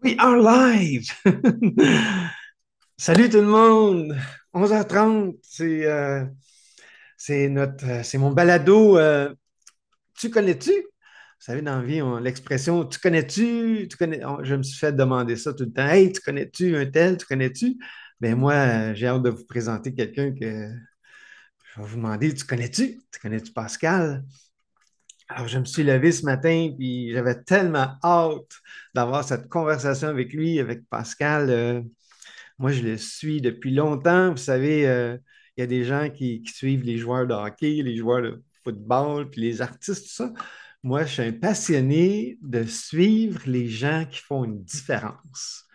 We are live! Salut tout le monde! 11h30, c'est mon balado. Tu connais-tu? Vous savez, dans la vie, l'expression tu connais-tu? Je me suis fait demander ça tout le temps. Hey, tu connais-tu un tel? Tu connais-tu? Ben moi, j'ai hâte de vous présenter quelqu'un que je vais vous demander, tu connais-tu? Tu connais-tu Pascal? Alors, je me suis levé ce matin, puis j'avais tellement hâte d'avoir cette conversation avec lui, avec Pascal. Moi, je le suis depuis longtemps. Vous savez, il y a des gens qui suivent les joueurs de hockey, les joueurs de football, puis les artistes, tout ça. Moi, je suis un passionné de suivre les gens qui font une différence.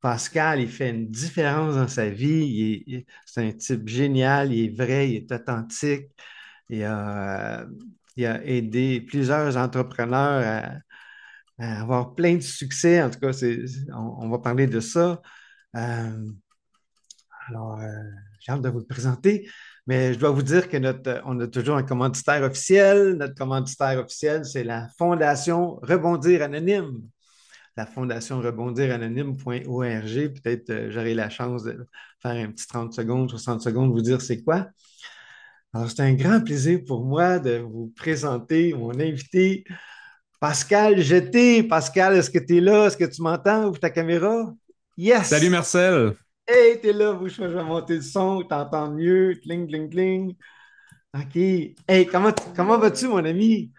Pascal, il fait une différence dans sa vie. C'est un type génial, il est vrai, il est authentique. Il a, il a aidé plusieurs entrepreneurs à avoir plein de succès. En tout cas, on va parler de ça. Euh, alors, j'ai hâte de vous le présenter, mais je dois vous dire que on a toujours un commanditaire officiel. Notre commanditaire officiel, c'est la Fondation Rebondir Anonyme. La Fondation Rebondir Anonyme.org. Peut-être j'aurai la chance de faire un petit 30 secondes, 60 secondes, vous dire c'est quoi. Alors, c'est un grand plaisir pour moi de vous présenter mon invité, Pascal Jeté. Pascal, est-ce que tu es là? Est-ce que tu m'entends? Ouvre ta caméra? Salut Yes! Marcel, Hey, t'es là, bouge pas, je vais monter le son, t'entends mieux, cling, cling, cling. OK. Hey, comment vas-tu, mon ami?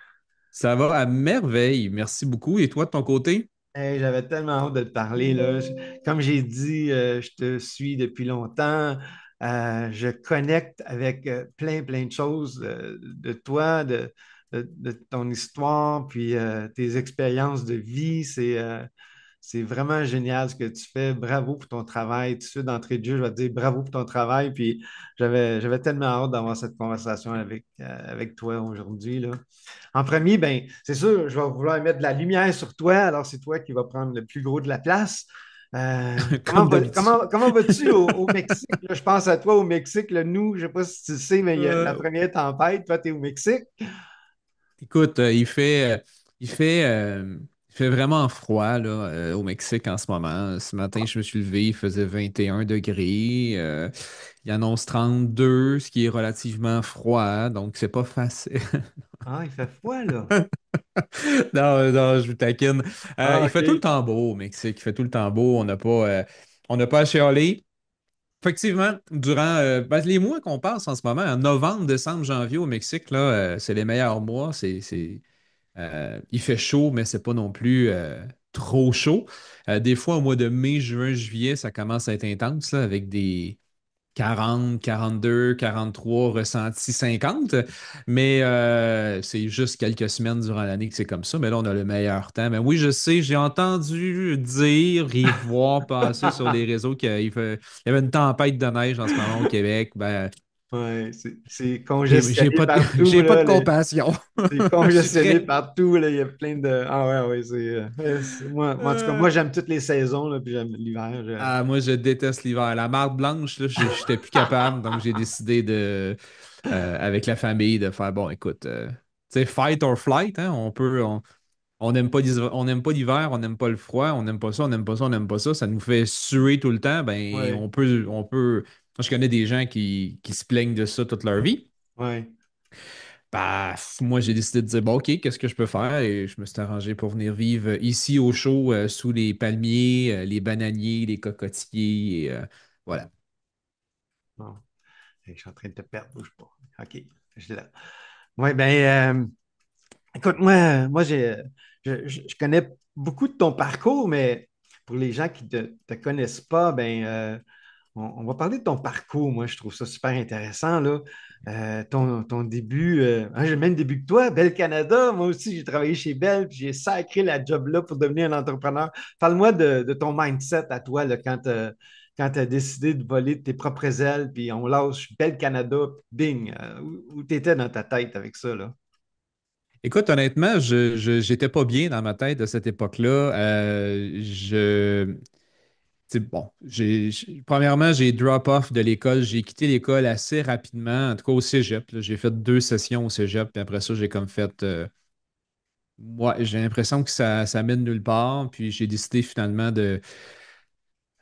ça va à merveille, merci beaucoup. Et toi de ton côté? Hey, j'avais tellement hâte de te parler, là. Comme j'ai dit, je te suis depuis longtemps. Je connecte avec plein, plein de choses de toi, de ton histoire, puis tes expériences de vie. C'est vraiment génial ce que tu fais. Bravo pour ton travail. Tout de suite, d'entrée de jeu, je vais te dire bravo pour ton travail. Puis j'avais tellement hâte d'avoir cette conversation avec toi aujourd'hui, là. En premier, ben, c'est sûr, je vais vouloir mettre de la lumière sur toi. Alors, c'est toi qui vas prendre le plus gros de la place. Comme d'habitude. Comment vas-tu au Mexique? Là, je pense à toi au Mexique. Là, nous, je ne sais pas si tu le sais, mais il y a la Euh, première tempête. Toi, tu es au Mexique. Écoute, il fait vraiment froid là, au Mexique en ce moment. Ce matin, je me suis levé, il faisait 21 degrés. Il annonce 32, ce qui est relativement froid, donc c'est pas facile. Ah, il fait froid, là. Non, non, je vous taquine. Ah, Il fait tout le OK. temps beau au Mexique, il fait tout le temps beau. On n'a pas à chialer. Effectivement, durant ben, les mois qu'on passe en ce moment, en novembre, décembre, janvier au Mexique, là, c'est les meilleurs mois. Il fait chaud, mais c'est pas non plus trop chaud. Des fois, au mois de mai, juin, juillet, ça commence à être intense là, avec des 40, 42, 43 ressentis 50. Mais c'est juste quelques semaines durant l'année que c'est comme ça. Mais là, on a le meilleur temps. Mais oui, je sais, j'ai entendu dire et voir passer sur les réseaux il y avait une tempête de neige en ce moment au Québec. Ben, Ouais, c'est j'ai congestionné pas de, partout, j'ai pas de là. compassion. C'est Je suis congestionné très. partout, là. Il y a plein de. Ah ouais, ouais, moi, en tout cas, moi, j'aime toutes les saisons, là, puis j'aime l'hiver. Moi, je déteste l'hiver. La marde blanche, là, j'étais plus capable, donc j'ai décidé avec la famille, de faire, bon, écoute, tu sais, fight or flight, hein, on n'aime pas on n'aime pas l'hiver, on n'aime pas le froid, on n'aime pas ça, on n'aime pas ça, on n'aime pas ça, ça nous fait suer tout le temps, ben, Ouais, moi, je connais des gens qui se plaignent de ça toute leur vie. ouais. Bah, moi, j'ai décidé de dire, bon, OK, qu'est-ce que je peux faire? Et je me suis arrangé pour venir vivre ici au chaud, sous les palmiers, les bananiers, les cocotiers. Voilà. Bon, je suis en train de te perdre, bouge pas. OK, je suis là. Ouais, ben, écoute, moi je connais beaucoup de ton parcours, mais pour les gens qui ne te connaissent pas, ben, on va parler de ton parcours. Moi, je trouve ça super intéressant, là. Ton début, j'ai le même début que toi, Bell Canada. Moi aussi, j'ai travaillé chez Bell, puis j'ai sacré la job là pour devenir un entrepreneur. Parle-moi de ton mindset à toi, là, quand tu as décidé de voler de tes propres ailes, puis on lâche Bell Canada, bing, où tu étais dans ta tête avec ça, là? Écoute, honnêtement, j'étais pas bien dans ma tête à cette époque-là. Tu sais, bon, premièrement, j'ai drop off de l'école. J'ai quitté l'école assez rapidement, en tout cas au cégep, là. J'ai fait 2 sessions au cégep, puis après ça, j'ai comme fait. ouais, j'ai l'impression que ça mène nulle part. Puis j'ai décidé finalement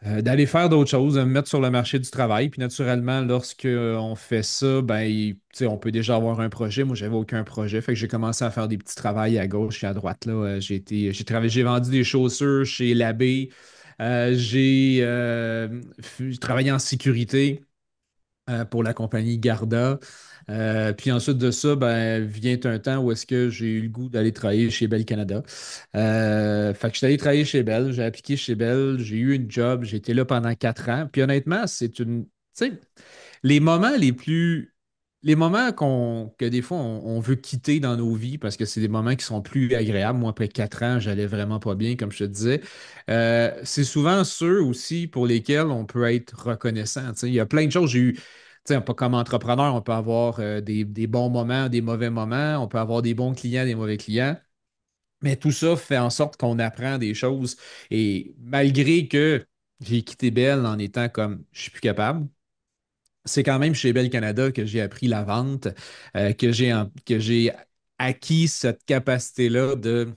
d'aller faire d'autres choses, de me mettre sur le marché du travail. Puis naturellement, lorsque on fait ça, ben, tu sais, on peut déjà avoir un projet. Moi, j'avais aucun projet. Fait que j'ai commencé à faire des petits travails à gauche et à droite. Là. J'ai travaillé, j'ai vendu des chaussures chez Labbé. J'ai travaillé en sécurité pour la compagnie Garda. Puis ensuite de ça, ben, vient un temps où est-ce que j'ai eu le goût d'aller travailler chez Bell Canada. Fait que je suis allé travailler chez Bell, j'ai appliqué chez Bell, j'ai eu une job, j'ai été là pendant 4 ans. Puis honnêtement, c'est une. Tu sais, les moments les plus. Les moments que des fois on veut quitter dans nos vies parce que c'est des moments qui sont plus agréables. Moi, après 4 ans, j'allais vraiment pas bien, comme je te disais. C'est souvent ceux aussi pour lesquels on peut être reconnaissant. Tu sais, il y a plein de choses. J'ai eu, tu sais, pas comme entrepreneur, on peut avoir des bons moments, des mauvais moments, on peut avoir des bons clients, des mauvais clients. Mais tout ça fait en sorte qu'on apprend des choses. Et malgré que j'ai quitté Bell en étant comme je suis plus capable, c'est quand même chez Bell Canada que j'ai appris la vente, que j'ai acquis cette capacité-là de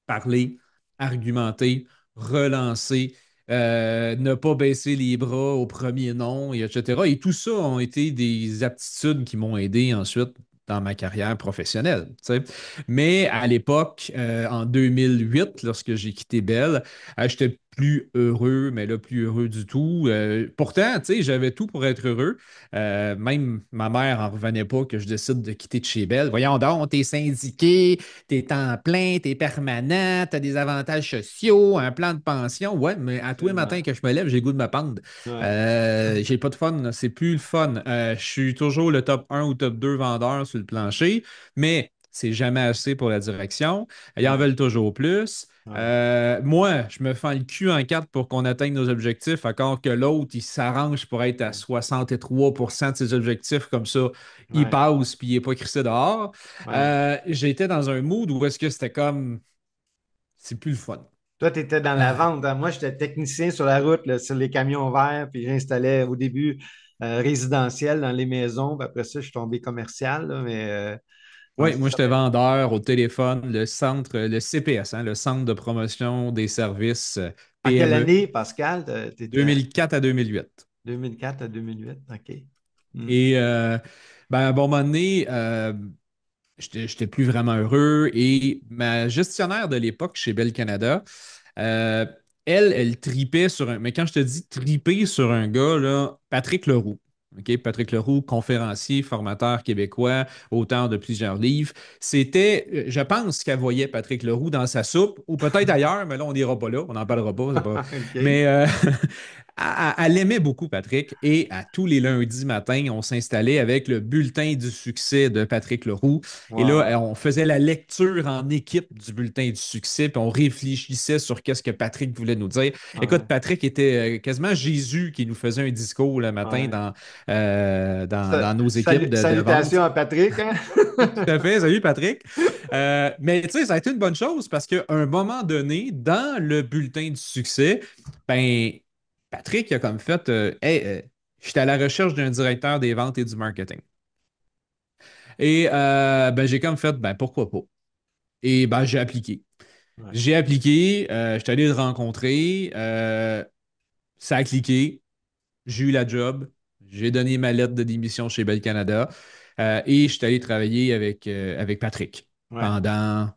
parler, argumenter, relancer, ne pas baisser les bras au premier nom, et etc. Et tout ça ont été des aptitudes qui m'ont aidé ensuite dans ma carrière professionnelle. Tu sais. Mais à l'époque, en 2008, lorsque j'ai quitté Bell, j'étais plus heureux, mais là, plus heureux du tout. Pourtant, tu sais, j'avais tout pour être heureux. Même ma mère en revenait pas que je décide de quitter de chez Bell. Voyons donc, t'es syndiqué, t'es temps plein, t'es permanent, t'as des avantages sociaux, un plan de pension. Ouais, mais à tous les matins Absolument. que je me lève, j'ai le goût de me pendre. Ouais. J'ai pas de fun, c'est plus le fun. Je suis toujours le top un ou top 2 vendeur sur le plancher, mais c'est jamais assez pour la direction. Ils en Ouais. veulent toujours plus. Ouais. Moi, je me fends le cul en quatre pour qu'on atteigne nos objectifs, alors que l'autre, il s'arrange pour être à Ouais. 63% de ses objectifs, comme ça, il Ouais. passe puis il n'est pas crissé dehors. Ouais. J'étais dans un mood où est-ce que c'était comme, c'est plus le fun. Toi, tu étais dans la Ah, vente, hein. Moi, j'étais technicien sur la route, là, sur les camions verts, puis j'installais au début résidentiel dans les maisons, puis après ça, je suis tombé commercial, là, mais ouais, oui, c'est moi, ça. j'étais vendeur au téléphone, le centre, le CPS, hein, le Centre de promotion des services En quelle PME, année, Pascal? Tu étais 2004 à 2008. 2004 à 2008? OK. Hmm. Et ben, à un bon moment donné, j'étais plus vraiment heureux. Et ma gestionnaire de l'époque chez Bell Canada, euh, elle tripait sur un. Mais quand je te dis triper sur un gars, là, Patrick Leroux. OK? Patrick Leroux, conférencier, formateur québécois, auteur de plusieurs livres. Je pense qu'elle voyait Patrick Leroux dans sa soupe, ou peut-être ailleurs, mais là, on n'ira pas là, on n'en parlera pas. OK. Mais elle aimait beaucoup Patrick, et à tous les lundis matins, on s'installait avec le bulletin du succès de Patrick Leroux. Et là, Wow. on faisait la lecture en équipe du bulletin du succès, puis on réfléchissait sur qu'est-ce que Patrick voulait nous dire. Écoute, Ouais. Patrick était quasiment Jésus qui nous faisait un discours le matin Ouais. dans nos équipes de vente. Salutations à Patrick, hein? Tout à fait, salut Patrick. Mais tu sais, ça a été une bonne chose parce qu'à un moment donné, dans le bulletin du succès, ben, Patrick a comme fait Hey, j'étais à la recherche d'un directeur des ventes et du marketing. Et ben, j'ai comme fait ben, pourquoi pas. Et ben, j'ai appliqué. Ouais. J'ai appliqué, je suis allé le rencontrer, ça a cliqué, j'ai eu la job, j'ai donné ma lettre de démission chez Bell Canada et je suis allé travailler avec Patrick Ouais. pendant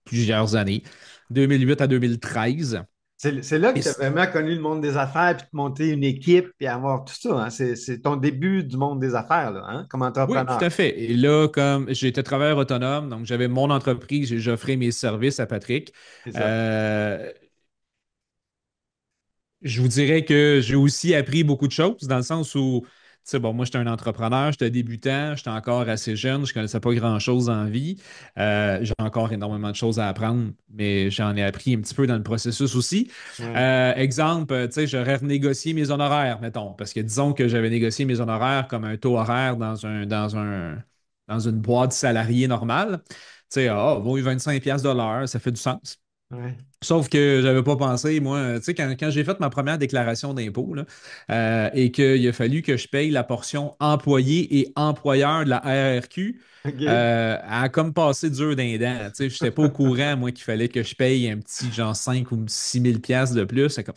plusieurs années, 2008 à 2013. C'est là que Et tu as vraiment connu le monde des affaires, puis de monter une équipe, puis avoir tout ça, hein. C'est ton début du monde des affaires, là, hein, comme oui, tout entrepreneur. à fait. Et là, comme j'étais travailleur autonome, donc j'avais mon entreprise et j'offrais mes services à Patrick. C'est ça. Euh, Je vous dirais que j'ai aussi appris beaucoup de choses dans le sens où, tu sais, bon, moi, j'étais un entrepreneur, j'étais débutant, j'étais encore assez jeune, je connaissais pas grand-chose en vie. J'ai encore énormément de choses à apprendre, mais j'en ai appris un petit peu dans le processus aussi. Ouais. Exemple, tu sais, j'aurais renégocié mes honoraires, mettons, parce que disons que j'avais négocié mes honoraires comme un taux horaire dans une boîte salariée normale. Tu sais, ah, bon, 25$ de l'heure, ça fait du sens. Ouais. Sauf que j'avais pas pensé, moi, tu sais, quand j'ai fait ma première déclaration d'impôt, là, et qu'il a fallu que je paye la portion employé et employeur de la RRQ, OK. elle a comme passé dur d'un dent. Tu sais, je n'étais pas au courant, moi, qu'il fallait que je paye un petit genre 5 ou 6 000 piastres de plus. C'est comme,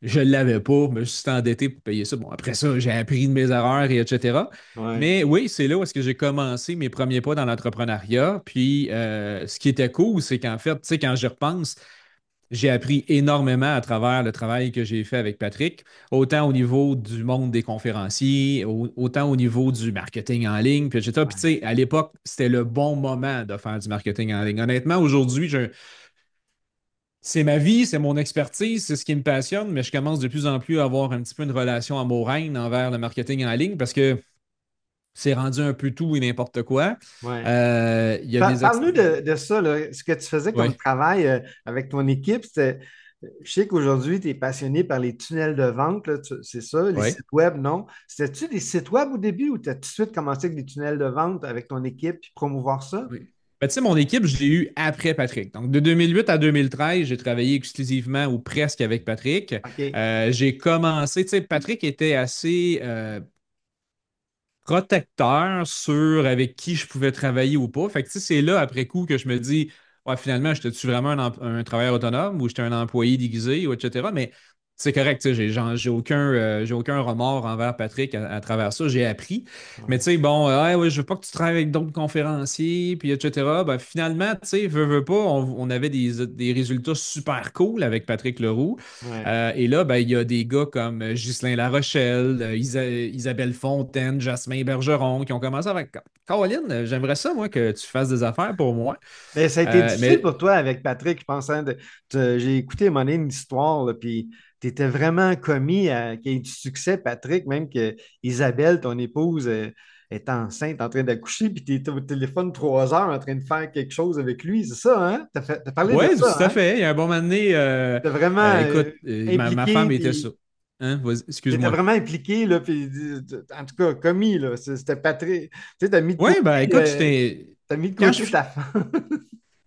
je ne l'avais pas, mais je suis endetté pour payer ça. Bon, après ça, j'ai appris de mes erreurs et etc. Ouais. Mais oui, c'est là où est-ce que j'ai commencé mes premiers pas dans l'entrepreneuriat. Puis, ce qui était cool, c'est qu'en fait, tu sais, quand j'y repense, j'ai appris énormément à travers le travail que j'ai fait avec Patrick, autant au niveau du monde des conférenciers, autant au niveau du marketing en ligne, puis etc. Puis tu Ouais. sais, à l'époque, c'était le bon moment de faire du marketing en ligne. Honnêtement, aujourd'hui, c'est ma vie, c'est mon expertise, c'est ce qui me passionne, mais je commence de plus en plus à avoir un petit peu une relation amoureuse envers le marketing en ligne parce que c'est rendu un peu tout et n'importe quoi. Ouais. Il y a des... Parle-nous de ça, là. Ce que tu faisais comme Oui. travail avec ton équipe. Je sais qu'aujourd'hui, tu es passionné par les tunnels de vente, là, c'est ça, les Oui. sites web, non? C'était-tu des sites web au début ou tu as tout de suite commencé avec des tunnels de vente avec ton équipe puis promouvoir ça? Oui. Ben, tu sais, mon équipe, je l'ai eue après Patrick. Donc, de 2008 à 2013, j'ai travaillé exclusivement ou presque avec Patrick. OK. J'ai commencé, tu sais, Patrick était assez protecteur sur avec qui je pouvais travailler ou pas. Fait que, tu sais, c'est là, après coup, que je me dis, ouais, finalement, j'étais-tu vraiment un travailleur autonome ou j'étais un employé déguisé ou etc. Mais c'est correct, tu sais, j'ai aucun remords envers Patrick à travers ça. J'ai appris. Mais Ouais. tu sais, bon, ouais, ouais, je veux pas que tu travailles avec d'autres conférenciers, puis etc. Ben, finalement, tu sais, veux pas, on avait des résultats super cool avec Patrick Leroux. Ouais. Et là, ben, il y a des gars comme Ghislain Larochelle, Isabelle Fontaine, Jasmin Bergeron qui ont commencé avec Caroline, j'aimerais ça, moi, que tu fasses des affaires pour moi. Mais ça a été difficile Mais pour toi avec Patrick, je pense. Hein, j'ai écouté à un moment donné une histoire, là, puis tu étais vraiment commis à qu'il y ait du succès, Patrick, même que Isabelle, ton épouse, est enceinte, en train d'accoucher, puis tu étais au téléphone 3 heures en train de faire quelque chose avec lui. C'est ça, hein? T'as parlé de ouais, tout ça, à hein? fait. Il y a un bon moment donné, T'es vraiment écoute, ma impliqué, femme était ça. puis Hein? Vas-y, t'étais excuse-moi. vraiment impliqué, là, puis en tout cas, commis, là. C'était Patrick. Tu sais, Oui, ben écoute, j'étais. t'as mis de Quand côté je, ta femme.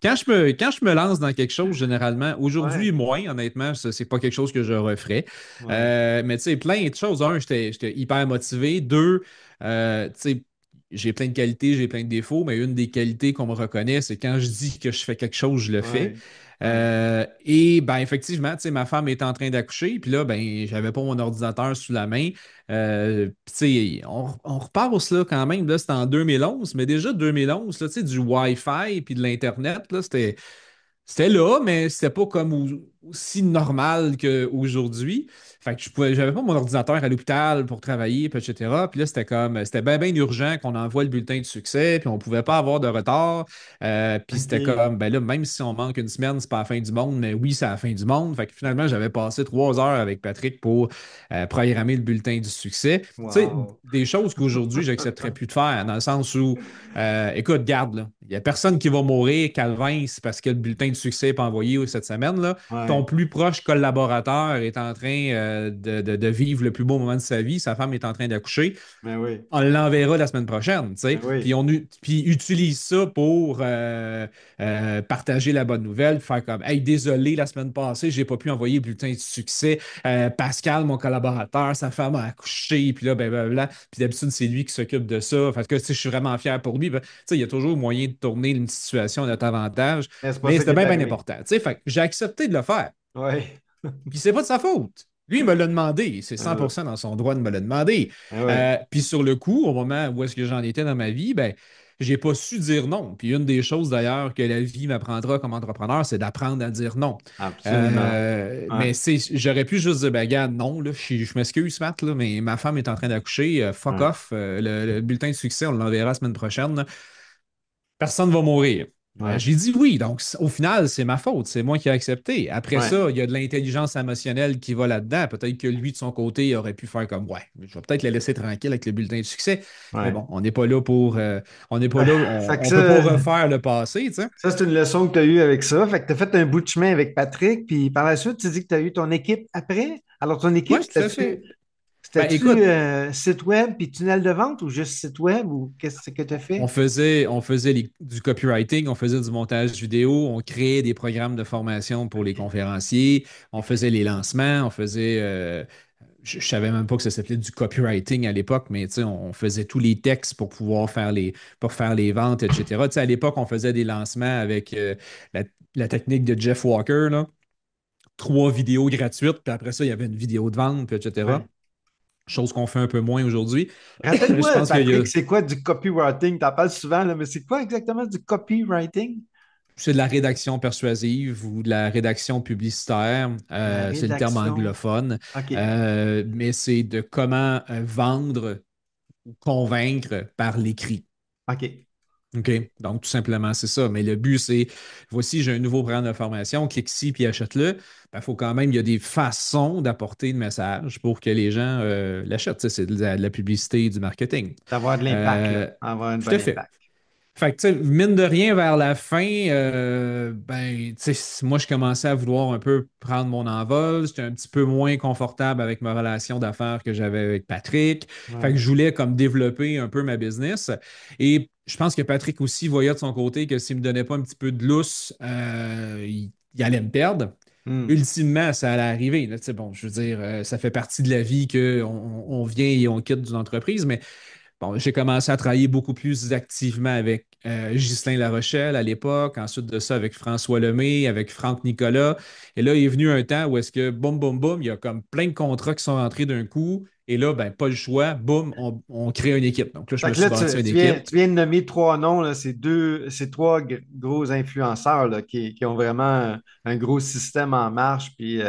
quand je me lance dans quelque chose, généralement, aujourd'hui, Ouais, moins, honnêtement, ça, c'est pas quelque chose que je referais. ouais, Mais tu sais, plein de choses. Un, j'étais hyper motivé. Deux, tu sais, j'ai plein de qualités, j'ai plein de défauts, mais une des qualités qu'on me reconnaît, c'est quand je dis que je fais quelque chose, je le fais. ouais, ouais. Et ben effectivement, tu sais, ma femme était en train d'accoucher, puis là, ben, j'avais pas mon ordinateur sous la main. Puis, tu sais, on repasse là quand même, là, c'était en 2011, mais déjà 2011, là, tu sais, du Wi-Fi puis de l'Internet, là, c'était là, mais c'était pas comme aussi normal qu'aujourd'hui. Fait que j'avais pas mon ordinateur à l'hôpital pour travailler, puis etc. Puis là, c'était bien, bien urgent qu'on envoie le bulletin de succès, puis on pouvait pas avoir de retard. Puis c'était OK. comme, ben là, même si on manque une semaine, c'est pas la fin du monde, mais oui, c'est la fin du monde. Fait que finalement, j'avais passé 3 heures avec Patrick pour programmer le bulletin du succès. Tu sais, Wow. des choses qu'aujourd'hui, j'accepterais plus de faire, dans le sens où écoute, garde, là. Il n'y a personne qui va mourir, Calvin, c'est parce que le bulletin de succès n'est pas envoyé cette semaine, là. Ton Ouais, plus proche collaborateur est en train de vivre le plus beau moment de sa vie. Sa femme est en train d'accoucher. ben oui, On l'enverra la semaine prochaine, tu sais. ben oui. Puis utilise ça pour partager la bonne nouvelle, faire comme, hey, désolé, la semaine passée, j'ai pas pu envoyer le bulletin de succès. Pascal, mon collaborateur, sa femme a accouché, puis là, ben, bla. Puis d'habitude, c'est lui qui s'occupe de ça. Fait que, tu sais, je suis vraiment fier pour lui. Ben, tu sais, il y a toujours moyen de tourner une situation à notre avantage, Mais c'est pas mais ça qui c'était est bien, bien arrivé. important. Tu sais, fait que j'ai accepté de le faire. Ouais, Puis c'est pas de sa faute. Lui, il me l'a demandé. C'est ben là, 100% dans son droit de me le demander. ben ouais. Puis sur le coup, au moment où est-ce que j'en étais dans ma vie, ben, j'ai pas su dire non. Puis une des choses d'ailleurs que la vie m'apprendra comme entrepreneur, c'est d'apprendre à dire non. Absolument. Ouais, Mais j'aurais pu juste dire, ben, gars, non, là, je m'excuse, Matt, là, mais ma femme est en train d'accoucher. Fuck ouais, off. Le bulletin de succès, on l'enverra la semaine prochaine, là. Personne ne va mourir. ouais, J'ai dit oui, donc au final, c'est ma faute, c'est moi qui ai accepté. Après ouais, ça, il y a de l'intelligence émotionnelle qui va là-dedans. Peut-être que lui, de son côté, il aurait pu faire comme ouais, je vais peut-être le laisser tranquille avec le bulletin de succès. Mais ouais. bon, on n'est pas là pour. On n'est pas Ben, là, fait que on peut pas refaire le passé, tu sais. ça c'est une leçon que tu as eue avec ça. Fait que tu as fait un bout de chemin avec Patrick, puis par la suite, tu dis que tu as eu ton équipe après. Alors, ton équipe, Ouais, tout à fait. Ben C'était-tu écoute, site web puis tunnel de vente ou juste site web ou qu'est-ce que tu as fait? on faisait du copywriting, on faisait du montage vidéo, on créait des programmes de formation pour les OK. conférenciers, on OK. faisait les lancements, je savais même pas que ça s'appelait du copywriting à l'époque, mais tu sais, on faisait tous les textes pour pouvoir pour faire les ventes, etc. Tu sais, à l'époque, on faisait des lancements avec la, la technique de Jeff Walker, là. 3 vidéos gratuites, puis après ça, il y avait une vidéo de vente, puis etc. Ouais. Chose qu'on fait un peu moins aujourd'hui. Je Rappelle-moi, pense qu'il y a, Patrick, c'est quoi du copywriting? Tu en parles souvent, là, mais c'est quoi exactement du copywriting? c'est de la rédaction persuasive ou de la rédaction publicitaire. La C'est le terme rédaction. anglophone. OK. Mais c'est de comment vendre ou convaincre par l'écrit. OK. OK? Donc, tout simplement, c'est ça. Mais le but, c'est voici, j'ai un nouveau programme de formation, clique ici puis achète-le. Il faut quand même, il y a des façons d'apporter le message pour que les gens l'achètent. Tu sais, c'est de la publicité, du marketing. D'avoir de l'impact, là. Euh, Avoir un Tout bon à fait. impact. Fait que, tu sais, mine de rien, vers la fin, ben, tu sais, moi, je commençais à vouloir un peu prendre mon envol. J'étais un petit peu moins confortable avec ma relation d'affaires que j'avais avec Patrick. Fait que Ouais. je voulais comme développer un peu ma business. Et je pense que Patrick aussi voyait de son côté que s'il me donnait pas un petit peu de lousse, il allait me perdre. Hmm. Ultimement, ça allait arriver. Là, tu sais, bon, je veux dire, ça fait partie de la vie qu'on on vient et on quitte d'une entreprise, mais bon, j'ai commencé à travailler beaucoup plus activement avec Ghislain Larochelle à l'époque, ensuite de ça avec François Lemay, avec Franck Nicolas. Et là, il est venu un temps où est-ce que, boum, boum, boum, il y a comme plein de contrats qui sont rentrés d'un coup. Et là, ben, pas le choix, boum, on crée une équipe. Donc là, je Fait me que là, suis bâti une équipe. tu viens de nommer trois noms, là, ces trois gros influenceurs là, qui ont vraiment un gros système en marche, puis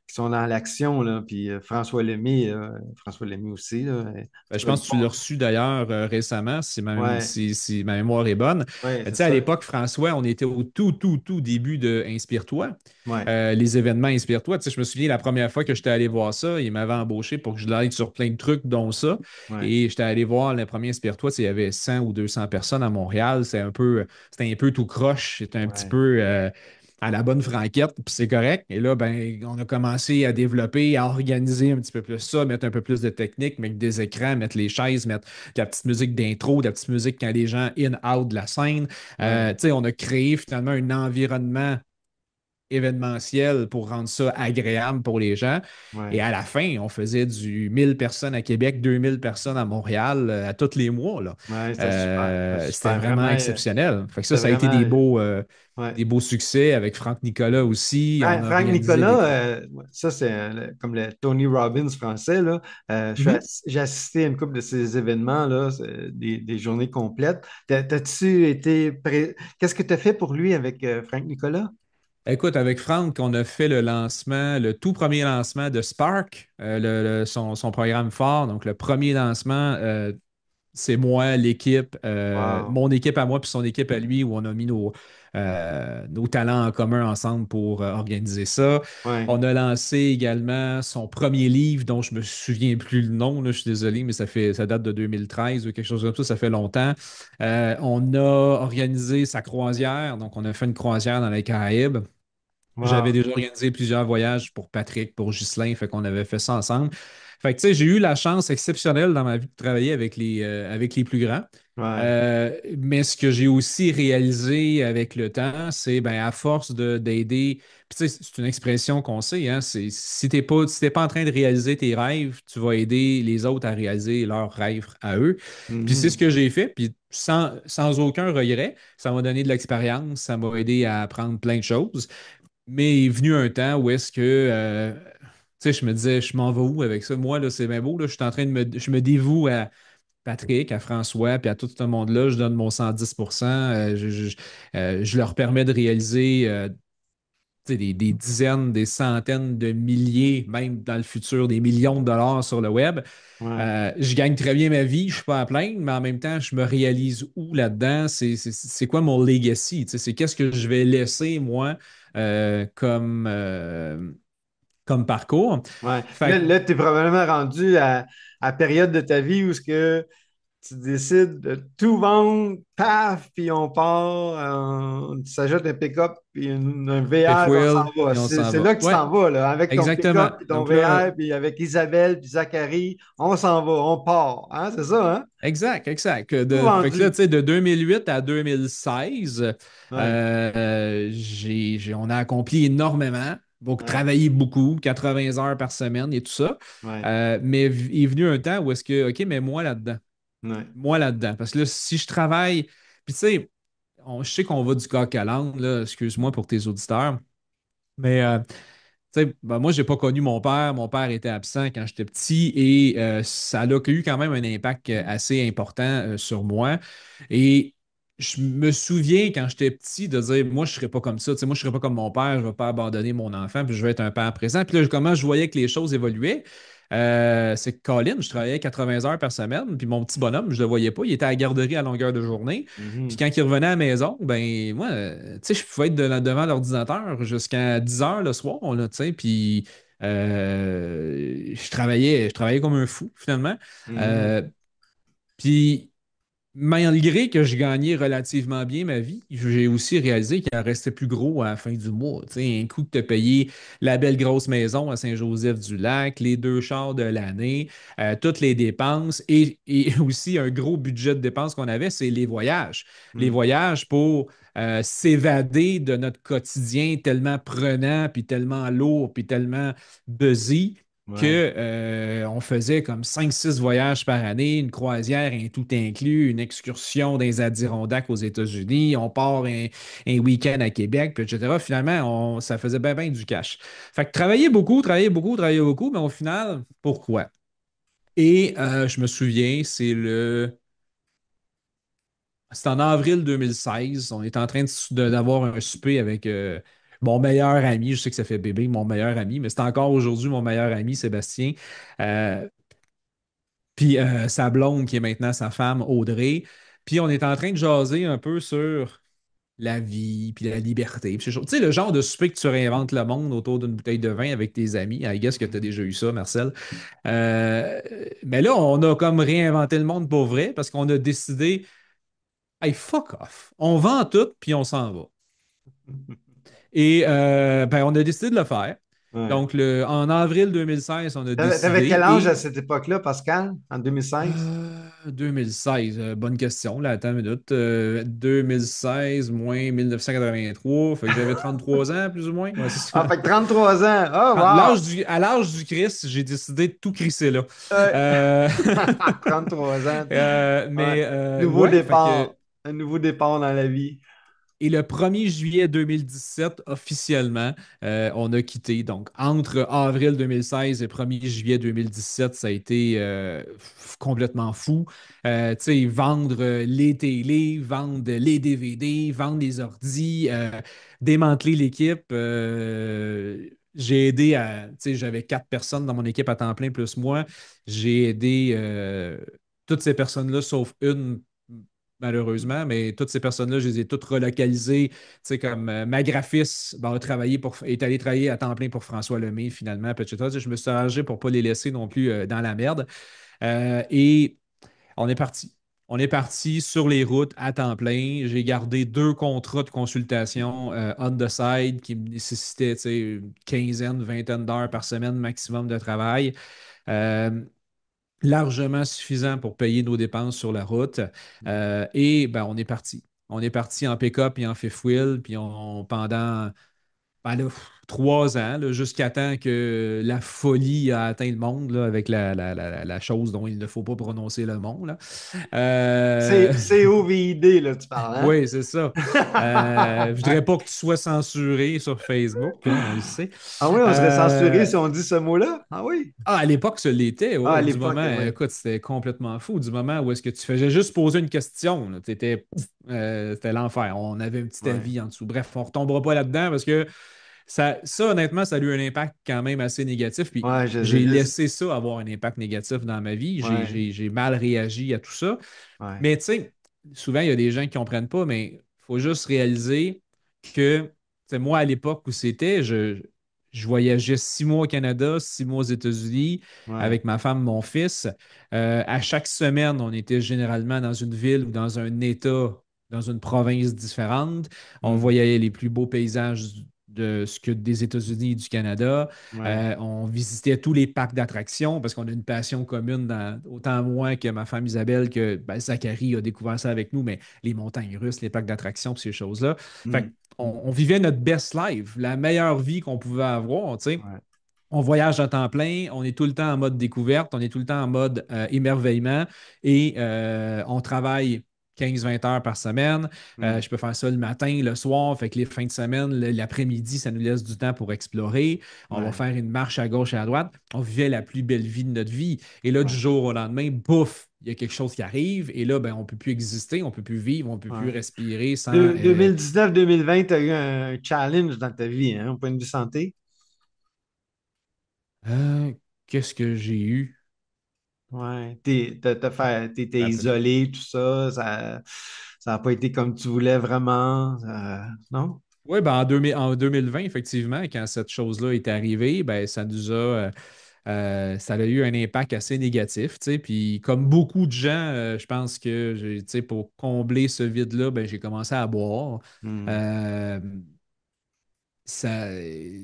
qui sont dans l'action, là, puis François Lemay aussi, là, en Ben, tout je cas, pense que tu l'as reçu d'ailleurs récemment, ouais, si ma mémoire est bonne. ouais, Tu c'est sais, à ça. l'époque, François, on était au tout début de Inspire-toi. Ouais, Les événements Inspire-toi. Tu sais, je me souviens la première fois que j'étais allé voir ça, il m'avait embauché pour que je l'aide sur plein de trucs, dont ça. ouais, Et j'étais allé voir le premier Inspire-toi, tu sais, il y avait 100 ou 200 personnes à Montréal. C'était un peu tout croche. C'était un petit ouais, peu à la bonne franquette, puis c'est correct. Et là, ben, on a commencé à développer, à organiser un petit peu plus ça, mettre un peu plus de technique, mettre des écrans, mettre les chaises, mettre de la petite musique d'intro, de la petite musique quand les gens in-out de la scène. ouais, Tu sais, on a créé finalement un environnement événementiel pour rendre ça agréable pour les gens. Et ouais, à la fin, on faisait du 1000 personnes à Québec, 2000 personnes à Montréal à tous les mois, là. ouais, c'était super. C'était C'était super. vraiment Vraiment, exceptionnel. Fait que c'était ça a été vraiment, ouais. des beaux succès avec Franck Nicolas aussi. On a Frank réalisé des... Nicolas, ça c'est comme le Tony Robbins français, là. Mhm. J'ai assisté à une couple de ces événements-là, c'est des journées complètes. T'as-tu été Qu'est-ce que tu as fait pour lui avec Frank Nicolas? Écoute, avec Franck, on a fait le lancement, le tout premier lancement de Spark, son programme phare. Donc, le premier lancement, c'est moi, l'équipe, Wow. mon équipe à moi, puis son équipe à lui, où on a mis nos talents en commun ensemble pour organiser ça. Ouais. On a lancé également son premier livre, dont je me souviens plus le nom, là, je suis désolé, mais ça date de 2013 ou quelque chose comme ça fait longtemps. On a organisé sa croisière, donc on a fait une croisière dans les Caraïbes. J'avais Wow. déjà organisé plusieurs voyages pour Patrick, pour Ghislain, fait qu'on avait fait ça ensemble. Fait que, tu sais, j'ai eu la chance exceptionnelle dans ma vie de travailler avec les plus grands. Ouais. Mais ce que j'ai aussi réalisé avec le temps, c'est ben, à force d'aider, puis tu sais, c'est une expression qu'on sait, hein, c'est si t'es pas en train de réaliser tes rêves, tu vas aider les autres à réaliser leurs rêves à eux. Puis c'est ce Mhm. que j'ai fait, puis sans aucun regret, ça m'a donné de l'expérience, ça m'a aidé à apprendre plein de choses. Mais il est venu un temps où est-ce que tu sais, je me disais, je m'en vais où avec ça? Moi, là, c'est bien beau, là, je suis en train je me dévoue à Patrick, à François, puis à tout ce monde-là, je donne mon 110%, je leur permets de réaliser tu sais, des dizaines, des centaines de milliers, même dans le futur, des millions de dollars sur le web. Ouais. Je gagne très bien ma vie, je suis pas à plaindre, mais en même temps, je me réalise où là-dedans? C'est quoi mon legacy? Tu sais, c'est qu'est-ce que je vais laisser, moi, comme parcours? Ouais. Fait que, Là tu es probablement rendu à la période de ta vie où ce que tu décides de tout vendre, paf, puis on part, tu s'achètes un pick-up, puis un Fifth VR, puis on s'en wheel, va. puis on s'en C'est va. là que tu Ouais, t'en vas, là, avec ton exactement. pick-up, puis ton Donc là, VR, puis avec Isabelle, puis Zachary, on s'en va, on part. Hein, c'est ça, hein? exact, exact. Tout Fait que là, vendu. tu sais, de 2008 à 2016, Ouais, on a accompli énormément, donc ouais, travaillé beaucoup, 80 heures par semaine et tout ça. ouais, Mais est venu un temps où est-ce que, OK, mais moi là-dedans, ouais. moi là-dedans. Parce que là, si je travaille, puis tu sais, je sais qu'on va du coq à l'âne, là, excuse-moi pour tes auditeurs, mais tu sais, ben, moi, je n'ai pas connu mon père. Mon père était absent quand j'étais petit et ça a eu quand même un impact assez important sur moi. Et je me souviens quand j'étais petit de dire, moi, je ne serais pas comme ça. Tu sais, moi, je ne serais pas comme mon père. Je ne vais pas abandonner mon enfant, puis je vais être un père présent. Puis là, comment je voyais que les choses évoluaient, c'est que Colin, je travaillais 80 heures par semaine, puis mon petit bonhomme, je ne le voyais pas. Il était à la garderie à longueur de journée. Puis Mhm, quand il revenait à la maison, ben moi, tu sais, je pouvais être devant l'ordinateur jusqu'à 10 heures le soir, là, tu sais, puis je travaillais comme un fou, finalement. mhm, Euh, Puis malgré que je gagnais relativement bien ma vie, j'ai aussi réalisé qu'il en restait plus gros à la fin du mois. Tu sais, un coup que tu as payé la belle grosse maison à Saint-Joseph-du-Lac, les deux chars de l'année, toutes les dépenses et aussi un gros budget de dépenses qu'on avait, c'est les voyages. Les mhm. voyages pour s'évader de notre quotidien tellement prenant, puis tellement lourd, puis tellement busy Ouais. que on faisait comme 5 6 voyages par année, une croisière, un tout inclus, une excursion dans les Adirondacks aux États-Unis, on part un week-end à Québec, puis etc. Finalement, ça faisait bien du cash. Fait que travailler beaucoup, mais au final, pourquoi? Et je me souviens, c'est en avril 2016, on est en train d'avoir un souper avec mon meilleur ami, je sais que ça fait bébé, mon meilleur ami, mais c'est encore aujourd'hui mon meilleur ami, Sébastien. Euh, Puis sa blonde, qui est maintenant sa femme, Audrey. Puis on est en train de jaser un peu sur la vie, puis la liberté. Puis tu sais, le genre de souper que tu réinventes le monde autour d'une bouteille de vin avec tes amis. I guess que tu as déjà eu ça, Marcel. Euh, mais là, on a comme réinventé le monde pour vrai parce qu'on a décidé, hey, fuck off. On vend tout, puis on s'en va. Et ben, on a décidé de le faire. Ouais. Donc, en avril 2016, on a T'avais quel décidé âge à et cette époque-là, Pascal, en 2016? 2016, bonne question, là, attends une minute. 2016 moins 1983, fait que j'avais 33 ans, plus ou moins. Ouais, c'est Ah, ça. fait que 33 ans. Oh, wow! À l'âge du Christ, j'ai décidé de tout crisser là. Ouais. Euh, 33 ans. Ouais. mais Nouveau ouais, fait départ. que Un nouveau départ dans la vie. et le 1er juillet 2017, officiellement, on a quitté. Donc, entre avril 2016 et 1er juillet 2017, ça a été complètement fou. Tu sais, vendre les télés, vendre les DVD, vendre les ordis, démanteler l'équipe. J'ai aidé tu sais, j'avais 4 personnes dans mon équipe à temps plein plus moi. J'ai aidé toutes ces personnes-là, sauf une malheureusement, mais toutes ces personnes-là, je les ai toutes relocalisées. Tu sais, comme ma graphiste ben, est allée travailler à temps plein pour François Lemay, finalement, puis etc. Tu sais, je me suis arrangé pour ne pas les laisser non plus dans la merde. Et on est parti. On est parti sur les routes à temps plein. J'ai gardé 2 contrats de consultation on the side qui me nécessitaient tu sais, une quinzaine, vingtaine d'heures par semaine maximum de travail. Euh, Largement suffisant pour payer nos dépenses sur la route. Et ben, on est parti. On est parti en pick-up et en fifth wheel, puis pendant ben là, 3 ans, là, jusqu'à temps que la folie a atteint le monde là, avec la chose dont il ne faut pas prononcer le nom. Là. Euh, COVID, là, tu parles, hein? oui, c'est ça. Je voudrais pas que tu sois censuré sur Facebook, hein, on le sait. Ah oui, on serait censuré Euh, si on dit ce mot-là? Ah oui? à l'époque, ça l'était. Ah, à Oh, du l'époque, moment, oui. écoute, c'était complètement fou. Du moment où est-ce que tu faisais juste poser une question, là, c'était l'enfer. On avait un petit Ouais. avis en dessous. Bref, on ne retombera pas là-dedans parce que honnêtement, ça a eu un impact quand même assez négatif. Puis Ouais, j'ai laissé ça avoir un impact négatif dans ma vie. ouais, J'ai mal réagi à tout ça. ouais. Mais tu sais, souvent, il y a des gens qui ne comprennent pas, mais il faut juste réaliser que, tu sais, moi, à l'époque où c'était, je voyageais 6 mois au Canada, 6 mois aux États-Unis Ouais. avec ma femme, mon fils. À chaque semaine, on était généralement dans une ville ou dans un État, dans une province différente. On Hmm. voyait les plus beaux paysages de ce que des États-Unis et du Canada. Ouais. On visitait tous les parcs d'attractions parce qu'on a une passion commune, autant moi que ma femme Isabelle, que ben, Zachary a découvert ça avec nous, mais les montagnes russes, les parcs d'attractions, ces choses-là. Fait Hmm. on vivait notre best life, la meilleure vie qu'on pouvait avoir, tu sais. Ouais. On voyage à temps plein, on est tout le temps en mode découverte, on est tout le temps en mode émerveillement et on travaille 15-20 heures par semaine. Hmm. Je peux faire ça le matin, le soir, fait que les fins de semaine, l'après-midi, ça nous laisse du temps pour explorer. On va Ouais. faire une marche à gauche et à droite. On vivait la plus belle vie de notre vie. Et là, du Ouais. jour au lendemain, bouf, il y a quelque chose qui arrive et là, ben, on ne peut plus exister, on ne peut plus vivre, on ne peut plus Ouais. respirer sans. 2019-2020, tu as eu un challenge dans ta vie, hein, au point de vue santé. Euh, qu'est-ce que j'ai eu? Ouais. T'étais Rappelle. isolé, tout ça. Ça n'a pas été comme tu voulais vraiment. Non? Oui, ben en 2020, effectivement, quand cette chose-là est arrivée, ben, ça a eu un impact assez négatif, tu sais. Puis comme beaucoup de gens, je pense que tu sais, pour combler ce vide-là, ben, j'ai commencé à boire. Hmm. Euh, ça,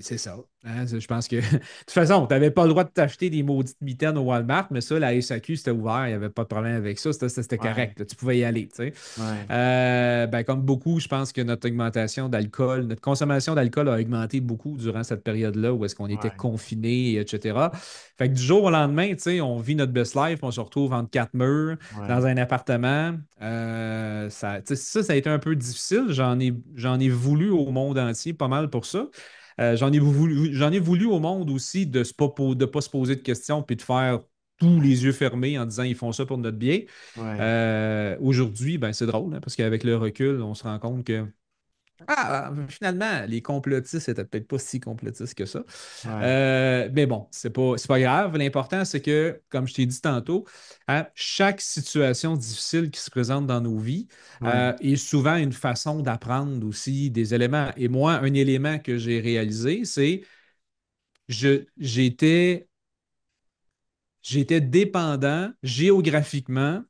c'est ça, hein. Je pense que, de toute façon, tu n'avais pas le droit de t'acheter des maudites mitaines au Walmart, mais ça, la SAQ, c'était ouvert, il n'y avait pas de problème avec ça, c'était Ouais. correct, là, tu pouvais y aller, tu sais. Ouais. Ben, comme beaucoup, je pense que notre augmentation d'alcool, notre consommation d'alcool a augmenté beaucoup durant cette période-là où est-ce qu'on était Ouais. confinés, etc. Fait que du jour au lendemain, tu sais, on vit notre best life, on se retrouve entre quatre murs Ouais. dans un appartement. Tu sais, ça a été un peu difficile. J'en ai voulu au monde entier, pas mal pour ça. J'en ai voulu au monde aussi de ne pas se poser de questions puis de faire tous les yeux fermés en disant ils font ça pour notre bien. Ouais. Aujourd'hui, ben, c'est drôle, hein, parce qu'avec le recul, on se rend compte que finalement, les complotistes n'étaient peut-être pas si complotistes que ça. Ouais. Mais bon, c'est pas grave. L'important, c'est que, comme je t'ai dit tantôt, hein, chaque situation difficile qui se présente dans nos vies Ouais. est souvent une façon d'apprendre aussi des éléments. Et moi, un élément que j'ai réalisé, c'est j'étais dépendant géographiquement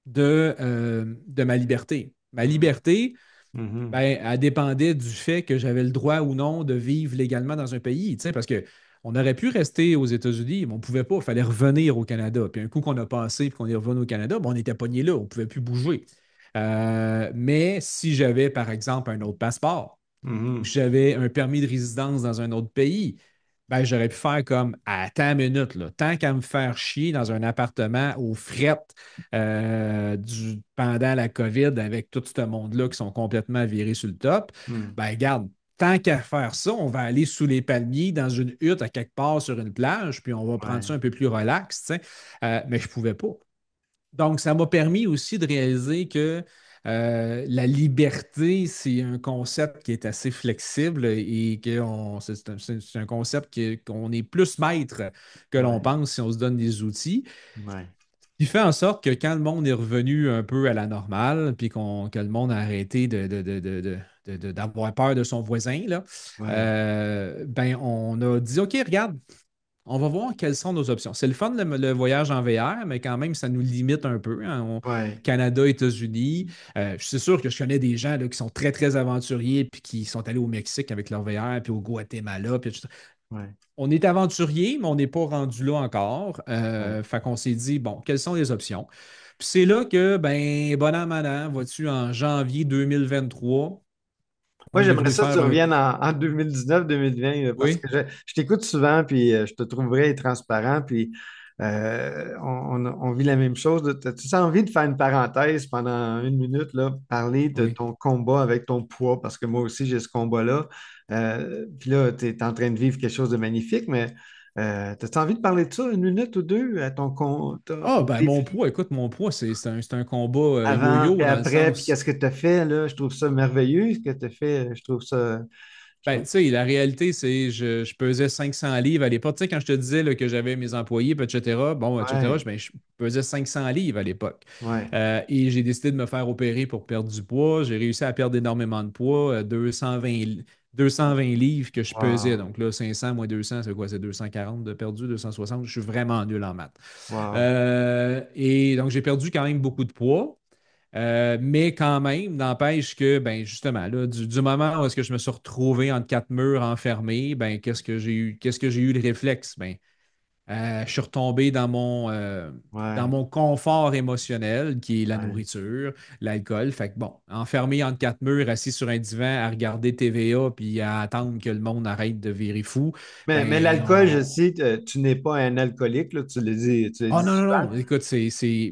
de ma liberté. Ma Mhm. liberté, Mhm. ben, elle dépendait du fait que j'avais le droit ou non de vivre légalement dans un pays, tu sais, parce que on aurait pu rester aux États-Unis, mais on ne pouvait pas, il fallait revenir au Canada. Puis un coup qu'on a passé et qu'on est revenu au Canada, ben, on était pogné là, on ne pouvait plus bouger. Mais si j'avais, par exemple, un autre passeport, ou Mhm. si j'avais un permis de résidence dans un autre pays, ben, j'aurais pu faire comme attends une minute, là, tant qu'à me faire chier dans un appartement aux frettes pendant la COVID avec tout ce monde-là qui sont complètement virés sur le top, Mhm. ben regarde, tant qu'à faire ça, on va aller sous les palmiers dans une hutte à quelque part sur une plage, puis on va prendre ça Ouais. un peu plus relax, tu sais. Mais je ne pouvais pas. Donc, ça m'a permis aussi de réaliser que la liberté, c'est un concept qui est assez flexible et que c'est un concept qu'on est plus maître que l'on Ouais. pense si on se donne des outils. Ouais. Ce qui fait en sorte que quand le monde est revenu un peu à la normale, puis que le monde a arrêté d'avoir peur de son voisin, là, Ouais. ben, on a dit, OK, regarde, on va voir quelles sont nos options. C'est le fun, le voyage en VR, mais quand même, ça nous limite un peu, hein. Ouais. Canada, États-Unis. C'est sûr que je connais des gens là, qui sont très, très aventuriers puis qui sont allés au Mexique avec leur VR, puis au Guatemala. Ouais. On est aventuriers, mais on n'est pas rendu là encore. Ouais. Fait qu'on s'est dit, bon, quelles sont les options? Puis c'est là que, ben, bon an, mal an, vois-tu, en janvier 2023, Moi, on est j'aimerais venu ça que faire tu un. reviennes en 2019-2020 parce Oui, que je t'écoute souvent, puis je te trouve vrai et transparent, puis on vit la même chose. As-tu envie de faire une parenthèse pendant une minute, là, parler de oui. ton combat avec ton poids, parce que moi aussi, j'ai ce combat-là. Puis là, tu es en train de vivre quelque chose de magnifique, mais as-tu envie de parler de ça une minute ou deux à Ah, au ben, mon défi poids, écoute, mon poids, c'est un combat avant, yo-yo puis dans le après, puis sens. qu'est-ce que tu as fait, là? Je trouve ça merveilleux, ce que tu as fait. Je trouve ça. Je Ben, trouve- tu sais, la réalité, c'est je pesais 500 livres à l'époque. Tu sais, quand je te disais là, que j'avais mes employés, puis etc., bon, etc., Ouais, ben, je pesais 500 livres à l'époque. ouais. Et j'ai décidé de me faire opérer pour perdre du poids. J'ai réussi à perdre énormément de poids, 220 livres que je pesais. Wow. Donc là, 500 moins 200, c'est quoi? C'est 240 de perdu, 260. Je suis vraiment nul en maths. Wow. Et donc, j'ai perdu quand même beaucoup de poids. Mais quand même, n'empêche que, ben, justement, là, du moment où est-ce que je me suis retrouvé entre quatre murs enfermé, ben, qu'est-ce que j'ai eu le réflexe? Ben, je suis retombé dans Ouais. mon confort émotionnel, qui est la Ouais. nourriture, l'alcool. Fait que bon, enfermé entre quatre murs, assis sur un divan à regarder TVA puis à attendre que le monde arrête de virer fou, Mais ben, l'alcool, je sais, tu n'es pas un alcoolique, là, tu l'as oh dit non, non, souvent. non, écoute,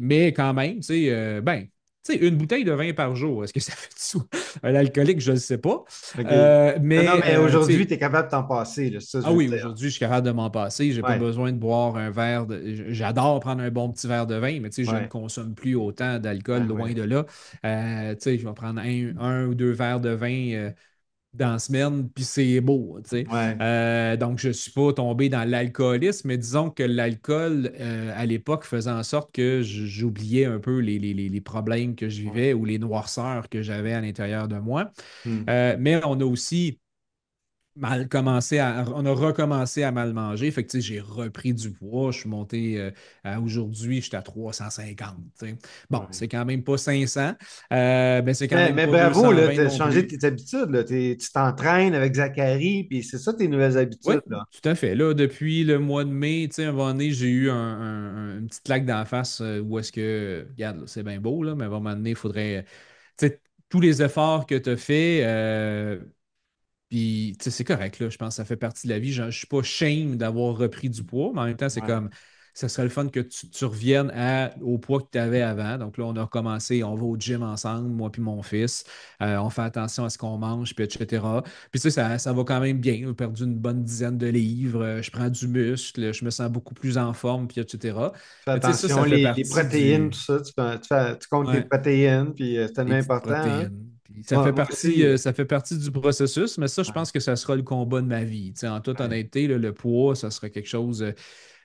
Mais quand même, tu sais, ben, tu sais, une bouteille de vin par jour, est-ce que ça fait du sou? Un alcoolique, je ne sais pas. OK. Non, non, mais Tu aujourd'hui, sais, tu es capable de t'en passer, là, c'est ça que je ah veux oui, dire. aujourd'hui, je suis capable de m'en passer. J'ai pas Ouais. besoin de boire un verre de. J'adore prendre un bon petit verre de vin, mais tu sais, je ne Ouais. consomme plus autant d'alcool, Ouais. loin Ouais. de là. Tu sais, je vais prendre un ou deux verres de vin dans la semaine, puis c'est beau, tu sais. Ouais. Donc, je ne suis pas tombé dans l'alcoolisme, mais disons que l'alcool, à l'époque, faisait en sorte que j'oubliais un peu les problèmes que je Ouais. vivais ou les noirceurs que j'avais à l'intérieur de moi. Hmm. Mais on a aussi on a recommencé à mal manger. Fait que, tu sais, j'ai repris du poids. Je suis monté aujourd'hui, j'étais à 350. Tu sais. Bon, Ouais. c'est quand même pas 500, mais c'est quand même Mais pas bravo, là, 220 tu as non changé plus. tes habitudes, là. Tu t'entraînes avec Zachary, puis c'est ça tes nouvelles Oui, habitudes, là. tout à fait. Là, depuis le mois de mai, tu sais, un moment donné, j'ai eu une petite claque d'en face où est-ce que, regarde, là, c'est bien beau, là, mais à un moment donné, il faudrait, tu sais, tous les efforts que tu as faits, puis, tu sais, c'est correct, là. Je pense que ça fait partie de la vie. Je ne suis pas shame d'avoir repris du poids, mais en même temps, c'est Ouais. comme, ça serait le fun que tu reviennes au poids que tu avais avant. Donc là, on a recommencé, on va au gym ensemble, moi puis mon fils. On fait attention à ce qu'on mange, puis etc. Puis, tu sais, ça va quand même bien. J'ai perdu une bonne dizaine de livres. Je prends du muscle, je me sens beaucoup plus en forme, puis etc. Fais Mais tu sais, attention, ça fait les partie protéines, du. tout ça, tu comptes tes Ouais, protéines, puis c'est tellement les petites important, hein? protéines. Puis Moi aussi, ça fait partie du processus, mais ça, je ouais. pense que ça sera le combat de ma vie. Tu sais, en toute Ouais. honnêteté, là, le poids, ça sera quelque chose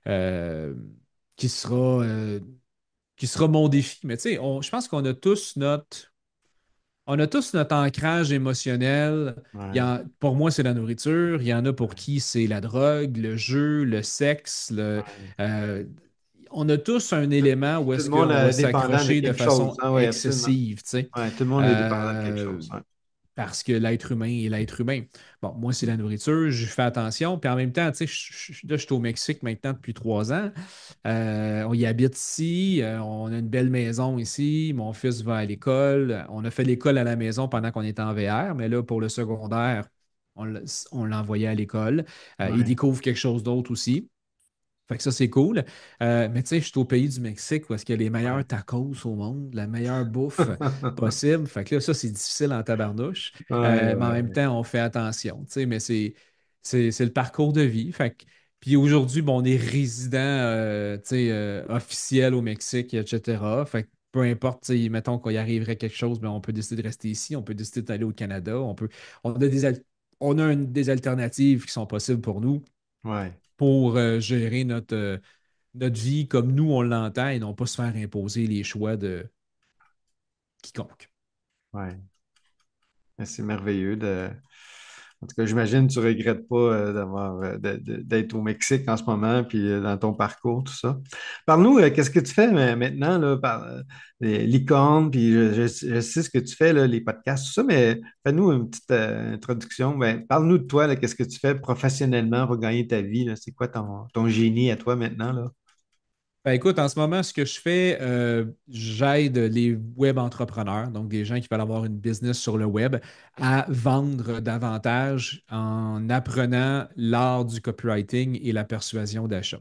euh, qui sera, euh, qui sera mon défi. Mais tu sais, je pense qu'on a tous notre ancrage émotionnel. Ouais. Pour moi, c'est la nourriture. Il y en a pour Ouais. qui c'est la drogue, le jeu, le sexe. Ouais. Euh, on a tous un élément où Tout le est-ce monde qu'on va est dépendant de s'accrocher de quelque chose. façon Ah oui, absolument. excessive, tu sais. Ouais, tout le monde est dépendant de quelque Euh, chose. Ouais. Parce que l'être humain est l'être humain. Bon, moi, c'est la nourriture, je fais attention. Puis en même temps, tu sais, là, je suis au Mexique maintenant depuis 3 ans. On y habite ici, on a une belle maison ici. Mon fils va à l'école. On a fait l'école à la maison pendant qu'on était en VR, mais là, pour le secondaire, on l'a envoyé à l'école. Il Ouais. découvre quelque chose d'autre aussi. Fait que ça, c'est cool. Mais tu sais, je suis au pays du Mexique où est-ce qu'il y a les Ouais. meilleurs tacos au monde, la meilleure bouffe possible. Fait que là, ça, c'est difficile en tabarnouche. Ouais, Mais en ouais, même ouais. temps, on fait attention. Tu sais, mais c'est le parcours de vie. Fait que, puis aujourd'hui, bon, on est résident tu sais, officiel au Mexique, etc. Fait que peu importe, tu sais, mettons qu'il y arriverait quelque chose, ben, on peut décider de rester ici, on peut décider d'aller au Canada, on a des alternatives qui sont possibles pour nous Ouais, pour gérer notre vie comme nous, on l'entend et non pas se faire imposer les choix de quiconque. ouais. Mais c'est merveilleux de. En tout cas, j'imagine que tu ne regrettes pas d'être au Mexique en ce moment, puis dans ton parcours, tout ça. Parle-nous, qu'est-ce que tu fais maintenant, là, l'icône, puis je sais ce que tu fais, là, les podcasts, tout ça, mais fais-nous une petite introduction. Ben, parle-nous de toi, là, qu'est-ce que tu fais professionnellement pour gagner ta vie, là? C'est quoi ton génie à toi maintenant, là? Ben, écoute, en ce moment, ce que je fais, j'aide les web entrepreneurs, donc des gens qui veulent avoir une business sur le web, à vendre davantage en apprenant l'art du copywriting et la persuasion d'achat.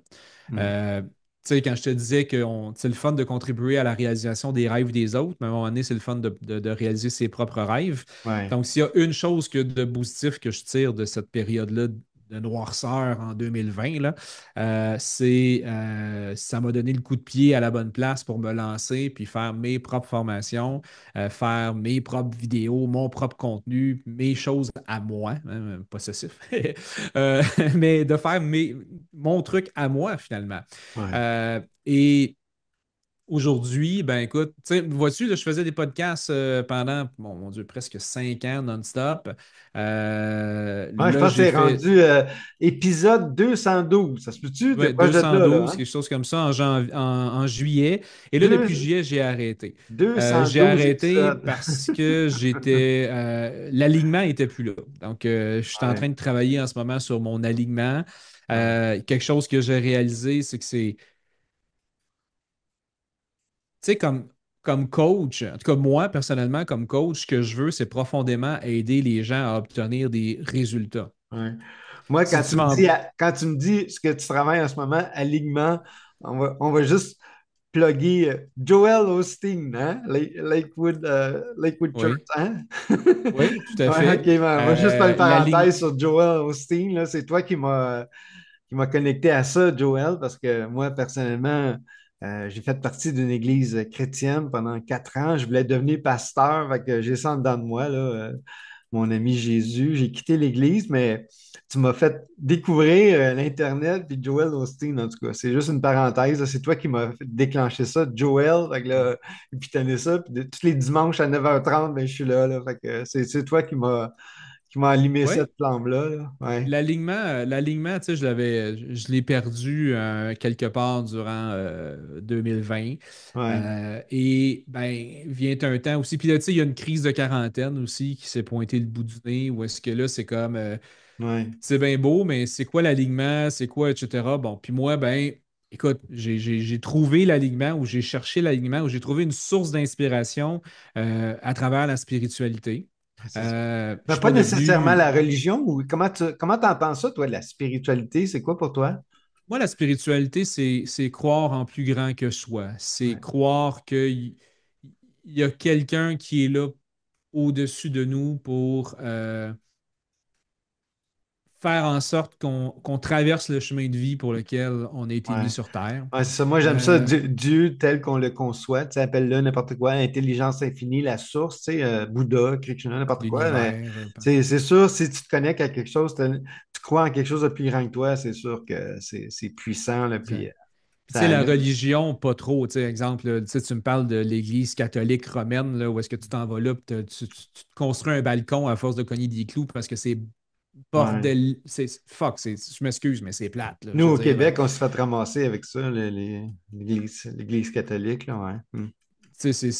Hmm. Euh, tu sais, quand je te disais que c'est le fun de contribuer à la réalisation des rêves des autres, mais à un moment donné, c'est le fun de réaliser ses propres rêves. Ouais, Donc, s'il y a une chose de positif que je tire de cette période-là de noirceur en 2020, là, ça m'a donné le coup de pied à la bonne place pour me lancer puis faire mes propres formations, faire mes propres vidéos, mon propre contenu, mes choses à moi, hein, possessif, Euh, mais de faire mon truc à moi finalement. ouais, Et Aujourd'hui, ben écoute, tu sais, vois-tu, là, je faisais des podcasts pendant, bon, mon Dieu, presque 5 ans non-stop. Ouais, je Là, pense que j'ai c'est fait rendu épisode 212. Ça se peut-tu? T'es ouais, proche de là, là, 212, hein? quelque chose comme ça, en juillet. Et là, depuis Deux, juillet, j'ai arrêté. J'ai 212 arrêté épisodes. parce que l'alignement était plus là. Donc, je suis en Ouais, train de travailler en ce moment sur mon alignement. ouais, Quelque chose que j'ai réalisé, c'est que c'est tu sais, comme coach, en tout cas moi, personnellement, comme coach, ce que je veux, c'est profondément aider les gens à obtenir des résultats. ouais. Moi, Si tu m'en... quand tu me dis ce que tu travailles en ce moment, alignement, on va juste plugger Joel Osteen, hein? Lakewood Church, Oui, hein? oui, tout à Ouais, ok, fait. ben, on va juste faire une La ligne... parenthèse sur Joel Osteen, là. C'est toi qui m'a connecté à ça, Joel, parce que moi, personnellement, j'ai fait partie d'une église chrétienne pendant 4 ans. Je voulais devenir pasteur, fait que j'ai ça en dedans de moi, là, mon ami Jésus. J'ai quitté l'église, mais tu m'as fait découvrir l'Internet puis Joel Osteen, en tout cas. C'est juste une parenthèse, là. C'est toi qui m'as fait déclencher ça, Joel. Fait que là, et puis t'as ça. Puis tous les dimanches à 9h30, ben, je suis là. Fait que c'est toi qui m'a allumé Oui, cette flamme-là, là. Ouais, l'alignement, tu sais, je l'ai perdu quelque part durant 2020. ouais, Et ben, vient un temps aussi. Puis là, tu sais, il y a une crise de quarantaine aussi qui s'est pointée le bout du nez, où est-ce que là, c'est comme ouais. c'est bien beau, mais c'est quoi l'alignement, c'est quoi, etc. Bon, puis moi, ben, écoute, j'ai trouvé l'alignement ou j'ai cherché l'alignement ou j'ai trouvé une source d'inspiration à travers la spiritualité. C'est ça. Je Mais suis pas pas nécessairement devenu. la religion, ou comment t'entends ça, toi, la spiritualité? C'est quoi pour toi? Moi, la spiritualité, c'est croire en plus grand que soi. C'est Ouais, croire qu'il y a quelqu'un qui est là au-dessus de nous pour faire en sorte qu'on traverse le chemin de vie pour lequel on a été mis ouais. sur Terre. Ouais, c'est ça. Moi, j'aime ça, Euh, Dieu tel qu'on le conçoit. Tu sais, appelle-le n'importe quoi, l'intelligence infinie, la source, tu sais, Bouddha, Krishna, n'importe quoi. Mais l'univers. c'est sûr, si tu te connectes à quelque chose, tu crois en quelque chose de plus grand que toi, c'est sûr que c'est puissant, là, puis Exact. Puis, tu ça sais, la allume. religion, pas trop. Tu sais, exemple, là, tu sais, tu me parles de l'Église catholique romaine, là, où est-ce que tu t'en vas là, puis tu te construis un balcon à force de cogner des clous parce que c'est Ouais. bordel. Fuck, je m'excuse, mais c'est plate, là. Nous, Je veux au dire, Québec, on se fait ramasser avec ça, l'Église catholique, là, ouais. tu sais,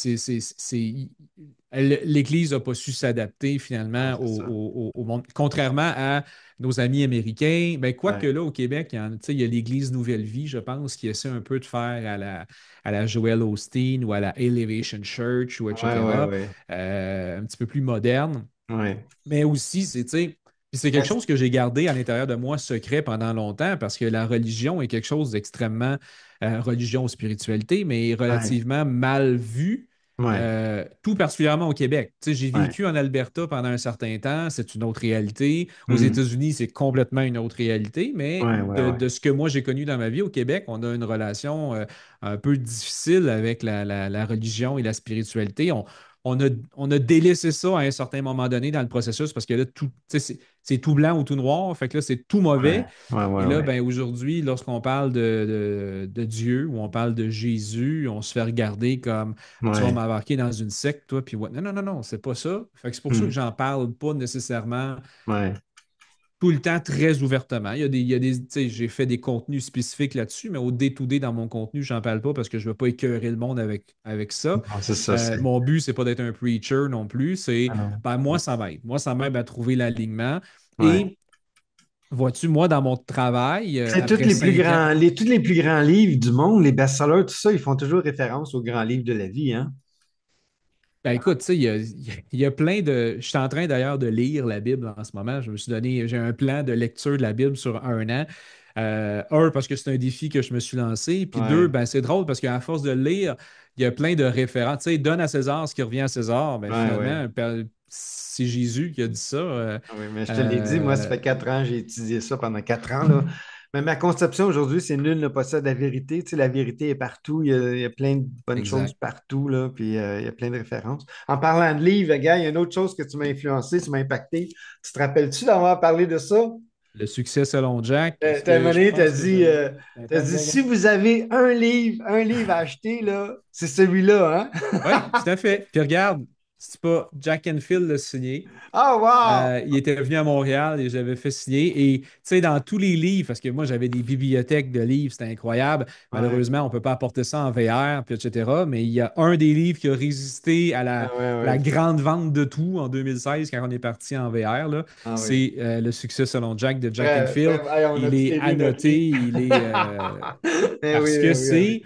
l'Église n'a pas su s'adapter Ouais, finalement c'est ça. au monde. Contrairement à nos amis américains, ben, quoique Ouais, là, au Québec, tu sais, il y a l'Église Nouvelle Vie, je pense, qui essaie un peu de faire à la Joel Osteen ou à la Elevation Church ou ouais, ouais, etc. ouais. Un petit peu plus moderne. Ouais. Mais aussi, tu sais, puis c'est quelque Est-ce- chose que j'ai gardé à l'intérieur de moi secret pendant longtemps parce que la religion est quelque chose d'extrêmement, religion ou spiritualité, mais Ouais, relativement mal vu, ouais, tout particulièrement au Québec. Tu sais, j'ai ouais. vécu en Alberta pendant un certain temps, c'est une autre réalité. Aux Hmm. États-Unis, c'est complètement une autre réalité, mais Ouais, ouais, ouais. de ce que moi j'ai connu dans ma vie au Québec, on a une relation un peu difficile avec la religion et la spiritualité. On a délaissé ça à un certain moment donné dans le processus parce que là, tout, tu sais, c'est tout blanc ou tout noir. Fait que là, c'est tout Ouais, mauvais. ouais, ouais, Et là, ouais. ben, aujourd'hui, lorsqu'on parle de Dieu ou on parle de Jésus, on se fait regarder comme tu vas Ouais. m'embarquer dans une secte, toi, puis ouais. Non, non, non, non, c'est pas ça. Fait que c'est pour ça que Hmm. j'en parle pas nécessairement Ouais, tout le temps très ouvertement. Il y a des, tu sais, j'ai fait des contenus spécifiques là-dessus, mais au day-to-day dans mon contenu, j'en parle pas parce que je veux pas écœurer le monde avec ça. non, c'est ça, c'est. Mon but, c'est pas d'être un preacher non plus. C'est, Ah non. ben, moi, ça m'aide. Moi, ça m'aide à trouver l'alignement. Ouais. Et vois-tu, moi, dans mon travail, C'est après 5 ans, tous les plus grands livres du monde, les best-sellers, tout ça, ils font toujours référence aux grands livres de la vie, hein? ben écoute, tu sais, il y a plein de. Je suis en train d'ailleurs de lire la Bible en ce moment. Je me suis donné, j'ai un plan de lecture de la Bible sur un an. Parce que c'est un défi que je me suis lancé. Puis deux, Ouais. ben c'est drôle parce qu'à force de le lire, il y a plein de références. Tu sais, donne à César ce qui revient à César. Ben Ouais, ouais. finalement, c'est Jésus qui a dit ça. Ah oui, mais je te l'ai dit, moi, ça Euh, fait 4 ans, j'ai étudié ça pendant 4 ans, là. Mais ma conception aujourd'hui, c'est nul ne possède la vérité. Tu sais, la vérité est partout. Il y a plein de bonnes choses exact. partout, là, puis il y a plein de références. En parlant de livres, gars, il y a une autre chose que tu m'as influencé, tu m'as impacté. Tu te rappelles-tu d'avoir parlé de ça? Le succès selon Jack, est-ce T'as que je mené, pense que je l'ai? t'as Attends, dit, attends, si attends. vous avez un livre à acheter, là, c'est celui-là, hein? Oui, tout à fait. Puis regarde, c'est pas Jack and Phil l'a signé. Ah, wow! Il était venu à Montréal et j'avais fait signer. Et tu sais, dans tous les livres, parce que moi, j'avais des bibliothèques de livres, c'était incroyable. Ouais, Malheureusement, on ne peut pas apporter ça en VR, puis etc. Mais il y a un des livres qui a résisté à ah, ouais, la ouais. grande vente de tout en 2016, quand on est parti en VR, là. Ah, oui. C'est Le succès selon Jack de Jack and Très, Phil. très, hey, on a Il tous est les lu notre annoté, livre. il est. Parce que Eh oui, eh oui. c'est.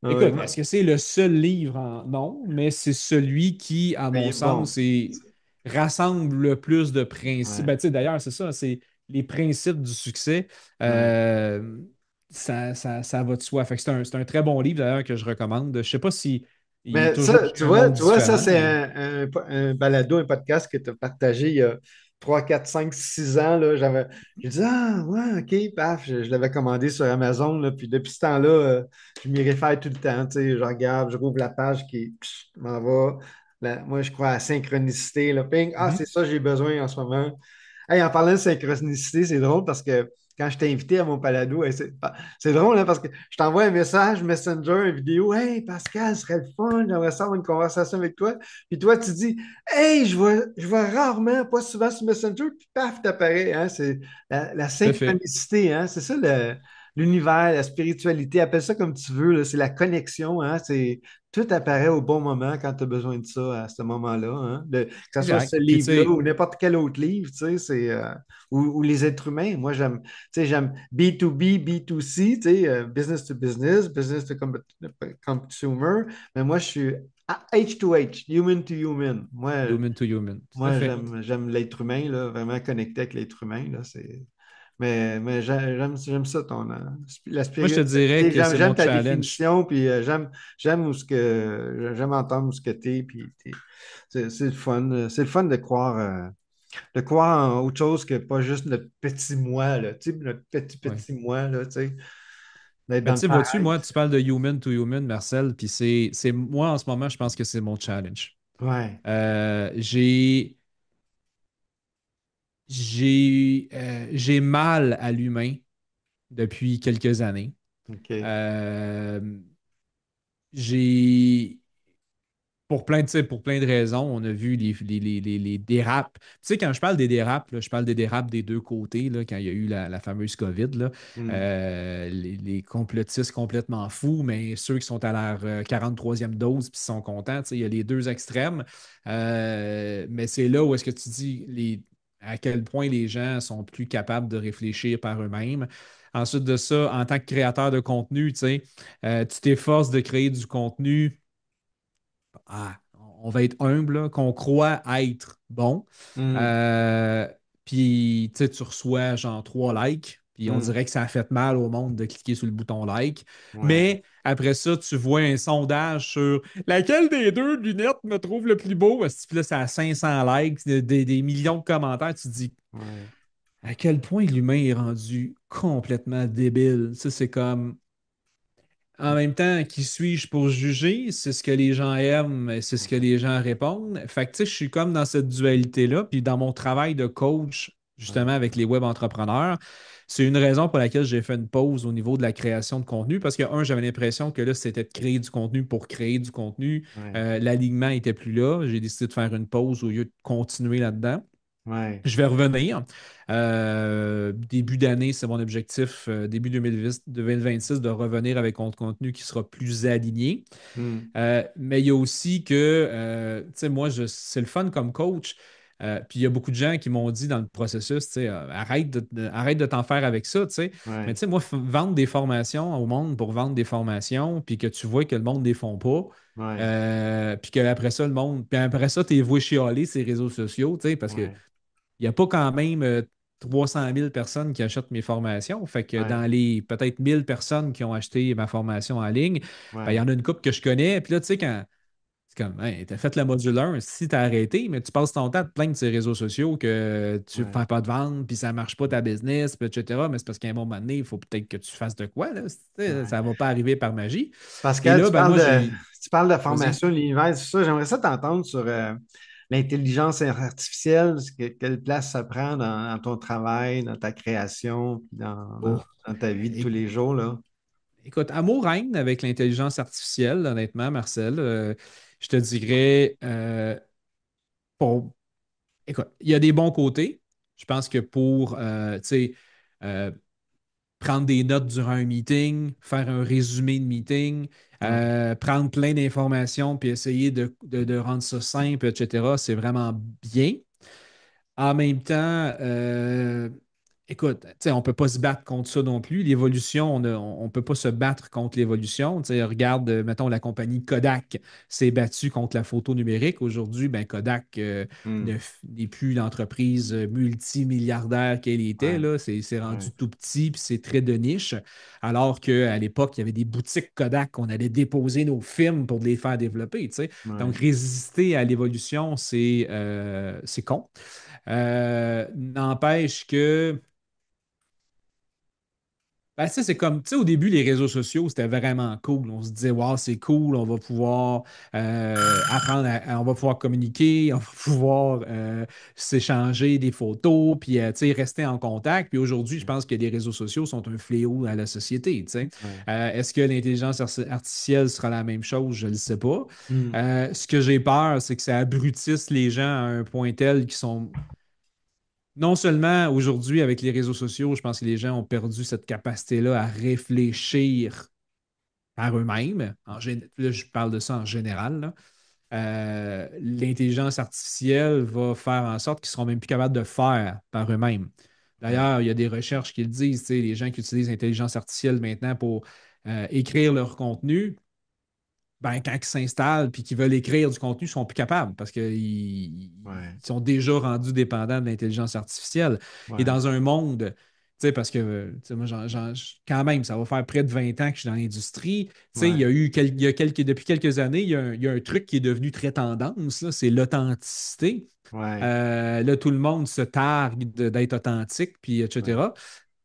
Ah, oui, Écoute, est-ce que c'est le seul livre en... Non, mais c'est celui qui, à mais il mon est bon. sens, rassemble le plus de principes. Ouais, Ben, tu sais, d'ailleurs, c'est ça, c'est les principes du succès. ouais. Euh, ça va de soi. Fait que c'est un très bon livre, d'ailleurs, que je recommande. Je sais pas si il est Mais toujours ça, un monde tu vois, ça, différent, c'est mais un balado, un podcast que tu as partagé il y a 3 4 5 6 ans. Là, j'ai dit, ah, ouais, OK, paf, je l'avais commandé sur Amazon. Là, puis depuis ce temps-là, je m'y réfère tout le temps. Tu sais, je regarde, je rouvre la page qui m'en va. Moi, je crois à la synchronicité. Là, ping, ah, Mhm. c'est ça, j'ai besoin en ce moment. Hey, en parlant de synchronicité, c'est drôle parce que quand je t'ai invité à mon palado, hey, c'est drôle hein, parce que je t'envoie un message Messenger, une vidéo. Hey Pascal, ce serait le fun, j'aimerais ça avoir une conversation avec toi. Puis toi, tu dis Hey, je vois rarement, pas souvent sur Messenger, puis paf, t'apparais. Hein, c'est la Tout à fait. synchronicité, hein, c'est ça l'univers, la spiritualité, appelle ça comme tu veux, là, c'est la connexion, hein, c'est tout apparaît au bon moment quand tu as besoin de ça à ce moment-là. Hein. Que ce soit ce Exact. Puis, tu livre-là sais, ou n'importe quel autre livre, tu sais, ou les êtres humains. Moi, j'aime B2B, B2C, tu sais, business to business, business to consumer. Mais moi, je suis H2H, human to human. human to human. Tout à Moi fait. j'aime l'être humain, là, vraiment connecté avec l'être humain. Là, mais j'aime ça, la Moi, je te dirais spiritualité. que c'est J'aime mon ta challenge. définition, puis j'aime entendre où ce que t'es, puis c'est le fun. C'est le fun de croire en autre chose que pas juste notre petit moi, là, tu sais, notre Ouais. petit moi, là, tu sais, d'être Mais dans tu le sais, vois-tu, pareil. moi, tu parles de human to human, Marcel, puis moi, en ce moment, je pense que c'est mon challenge. Ouais, Euh, j'ai mal à l'humain depuis quelques années. OK. Euh, j'ai, tu sais, pour plein de raisons, on a vu les dérapes. Tu sais, quand je parle des dérapes, là, je parle des dérapes des deux côtés, là, quand il y a eu la fameuse COVID, là. Hmm. Les complotistes complètement fous, mais ceux qui sont à leur 43e dose puis sont contents, tu sais, il y a les deux extrêmes. Mais c'est là où est-ce que tu dis à quel point les gens sont plus capables de réfléchir par eux-mêmes. Ensuite de ça, en tant que créateur de contenu, tu sais, tu t'efforces de créer du contenu ah, on va être humble, là, qu'on croit être bon. Hmm. Euh, Puis, tu sais, tu reçois genre 3 likes, puis on Hmm. dirait que ça a fait mal au monde de cliquer sur le bouton like. Ouais, Mais après ça, tu vois un sondage sur laquelle des deux lunettes me trouve le plus beau. Puis là, ça a 500 likes, des millions de commentaires. Tu te dis ouais, à quel point l'humain est rendu complètement débile. Ça, c'est comme. En même temps, qui suis-je pour juger? C'est ce que les gens aiment, c'est ce que les gens répondent. Fait que, tu sais, je suis comme dans cette dualité-là. Puis dans mon travail de coach, justement, ouais, avec les web entrepreneurs, c'est une raison pour laquelle j'ai fait une pause au niveau de la création de contenu. Parce que, un, j'avais l'impression que là, c'était de créer du contenu pour créer du contenu. ouais, L'alignement n'était plus là. J'ai décidé de faire une pause au lieu de continuer là-dedans. ouais. Je vais revenir. Début d'année, c'est mon objectif, début 2026, de revenir avec un contenu qui sera plus aligné. Hmm. Mais il y a aussi que, tu sais, moi, c'est le fun comme coach. Puis il y a beaucoup de gens qui m'ont dit dans le processus, tu sais, arrête de t'en faire avec ça, tu sais. Mais Ouais, tu sais, moi, vendre des formations au monde pour vendre des formations, puis que tu vois que le monde ne les font pas, ouais, puis qu'après ça, puis après ça, tu es voué chialer ces réseaux sociaux, tu sais, parce que ouais, il n'y a pas quand même 300 000 personnes qui achètent mes formations. Fait que ouais, dans les peut-être 1 000 personnes qui ont acheté ma formation en ligne, ben, il y ouais, en a une couple que je connais. Puis là, tu sais, quand c'est comme, hey, t'as fait le module 1, si t'as arrêté, mais tu passes ton temps à te plaindre de ces réseaux sociaux que tu ne ouais, fais pas de vente, puis ça ne marche pas ta business, puis etc. Mais c'est parce qu'à un moment donné, il faut peut-être que tu fasses de quoi, là. Tu sais, ouais. ça ne va pas arriver par magie. Et Pascal, là, ben moi, j'ai. tu parles de Vas-y. formation de l'univers, tout ça. J'aimerais ça t'entendre sur. l'intelligence artificielle, quelle place ça prend dans ton travail, dans ta création, puis Oh, dans ta vie de tous é- les jours, là? écoute, amour règne avec l'intelligence artificielle, honnêtement, Marcel. Je te dirais, pour, écoute, il y a des bons côtés. Je pense que pour, tu sais, euh, prendre des notes durant un meeting, faire un résumé de meeting, Ouais, prendre plein d'informations puis essayer de rendre ça simple, etc., c'est vraiment bien. En même temps, écoute, tu sais, on ne peut pas se battre contre ça non plus. L'évolution, on ne peut pas se battre contre l'évolution. Tu sais, regarde, mettons, la compagnie Kodak s'est battue contre la photo numérique. Aujourd'hui, ben, Kodak n'est plus l'entreprise multimilliardaire qu'elle était. ouais, Là. C'est rendu ouais, tout petit, puis c'est très de niche. Alors qu'à l'époque, il y avait des boutiques Kodak, on allait déposer nos films pour les faire développer. Tu sais. Donc, ouais, résister à l'évolution, c'est con. N'empêche que, ben, ça, c'est comme, tu sais, au début, les réseaux sociaux, c'était vraiment cool. On se disait, waouh, c'est cool, on va pouvoir apprendre, on va pouvoir communiquer, on va pouvoir s'échanger des photos, puis, tu sais, rester en contact. Puis aujourd'hui, je pense que les réseaux sociaux sont un fléau à la société, tu sais. ouais. Est-ce que l'intelligence artificielle sera la même chose? Je ne le sais pas. Hmm, Ce que j'ai peur, c'est que ça abrutisse les gens à un point tel qu'ils sont non seulement aujourd'hui, avec les réseaux sociaux, je pense que les gens ont perdu cette capacité-là à réfléchir par eux-mêmes. Là, je parle de ça en général. Là. L'intelligence artificielle va faire en sorte qu'ils ne seront même plus capables de faire par eux-mêmes. ouais, D'ailleurs, il y a des recherches qui le disent, tu sais, les gens qui utilisent l'intelligence artificielle maintenant pour écrire leur contenu, ben, quand ils s'installent et qu'ils veulent écrire du contenu, ils ne sont plus capables parce qu'ils ouais, sont déjà rendus dépendants de l'intelligence artificielle. Et ouais, dans un monde, tu sais, parce que tu sais, moi, quand même, ça va faire près de 20 ans que je suis dans l'industrie. Tu sais, il y ouais, a eu depuis quelques années, il y a un truc qui est devenu très tendance, là, c'est l'authenticité. ouais, Là, tout le monde se targue d'être authentique, puis ouais, etc.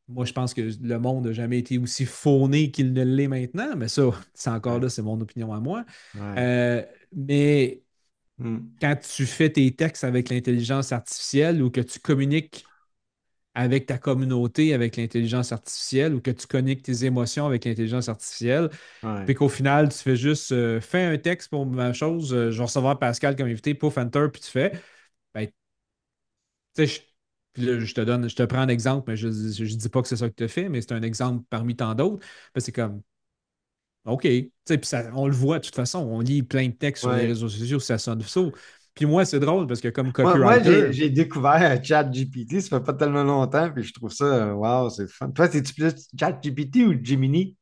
Moi, je pense que le monde n'a jamais été aussi fauné qu'il ne l'est maintenant, mais ça, c'est encore ouais, là, c'est mon opinion à moi. ouais. Mais Hmm, quand tu fais tes textes avec l'intelligence artificielle ou que tu communiques avec ta communauté avec l'intelligence artificielle ou que tu connectes tes émotions avec l'intelligence artificielle, ouais, puis qu'au final, tu fais juste fais un texte pour ma chose, je vais recevoir Pascal comme invité, pouf, enter, puis tu fais. Ben, tu sais, puis là, je te prends un exemple, mais je ne dis pas que c'est ça que tu as fait, mais c'est un exemple parmi tant d'autres. Ben, c'est comme, OK. Tu sais, puis on le voit de toute façon, on lit plein de textes sur les ouais. réseaux sociaux, ça sonne faux. Puis moi, c'est drôle parce que comme Moi, copywriter, j'ai découvert ChatGPT, ça fait pas tellement longtemps, puis je trouve ça, wow, c'est fun. Toi, c'est-tu plus ChatGPT ou Gemini?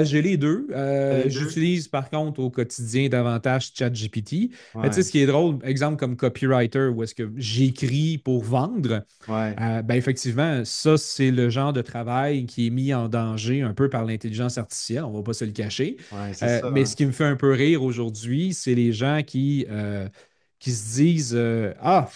j'ai les deux. T'as les deux? J'utilise par contre au quotidien davantage ChatGPT. Mais tu sais, Ouais, ce qui est drôle, exemple comme copywriter, où est-ce que j'écris pour vendre, ouais, ben effectivement, ça, c'est le genre de travail qui est mis en danger un peu par l'intelligence artificielle, on ne va pas se le cacher. ouais, c'est ça, Mais ce hein. qui me fait un peu rire aujourd'hui, c'est les gens qui se disent ah,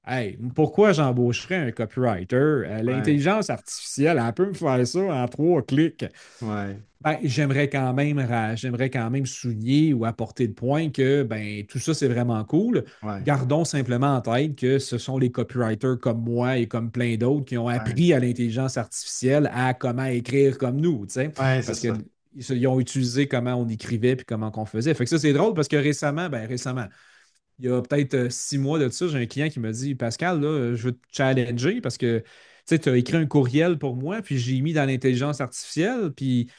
hey, pourquoi j'embaucherais un copywriter? Ouais, L'intelligence artificielle, elle peut me faire ça en 3 clics. ouais, Ben, j'aimerais quand même souligner ou apporter le point que ben, tout ça, c'est vraiment cool. ouais, Gardons simplement en tête que ce sont les copywriters comme moi et comme plein d'autres qui ont ouais, appris à l'intelligence artificielle à comment écrire comme nous, tu sais, ouais, c'est parce que ça. ils ont utilisé comment on écrivait puis comment on faisait. Fait que ça, c'est drôle parce que récemment, il y a peut-être 6 mois de ça, j'ai un client qui m'a dit, Pascal, là, je veux te challenger parce que tu as écrit un courriel pour moi, puis j'ai mis dans l'intelligence artificielle, puis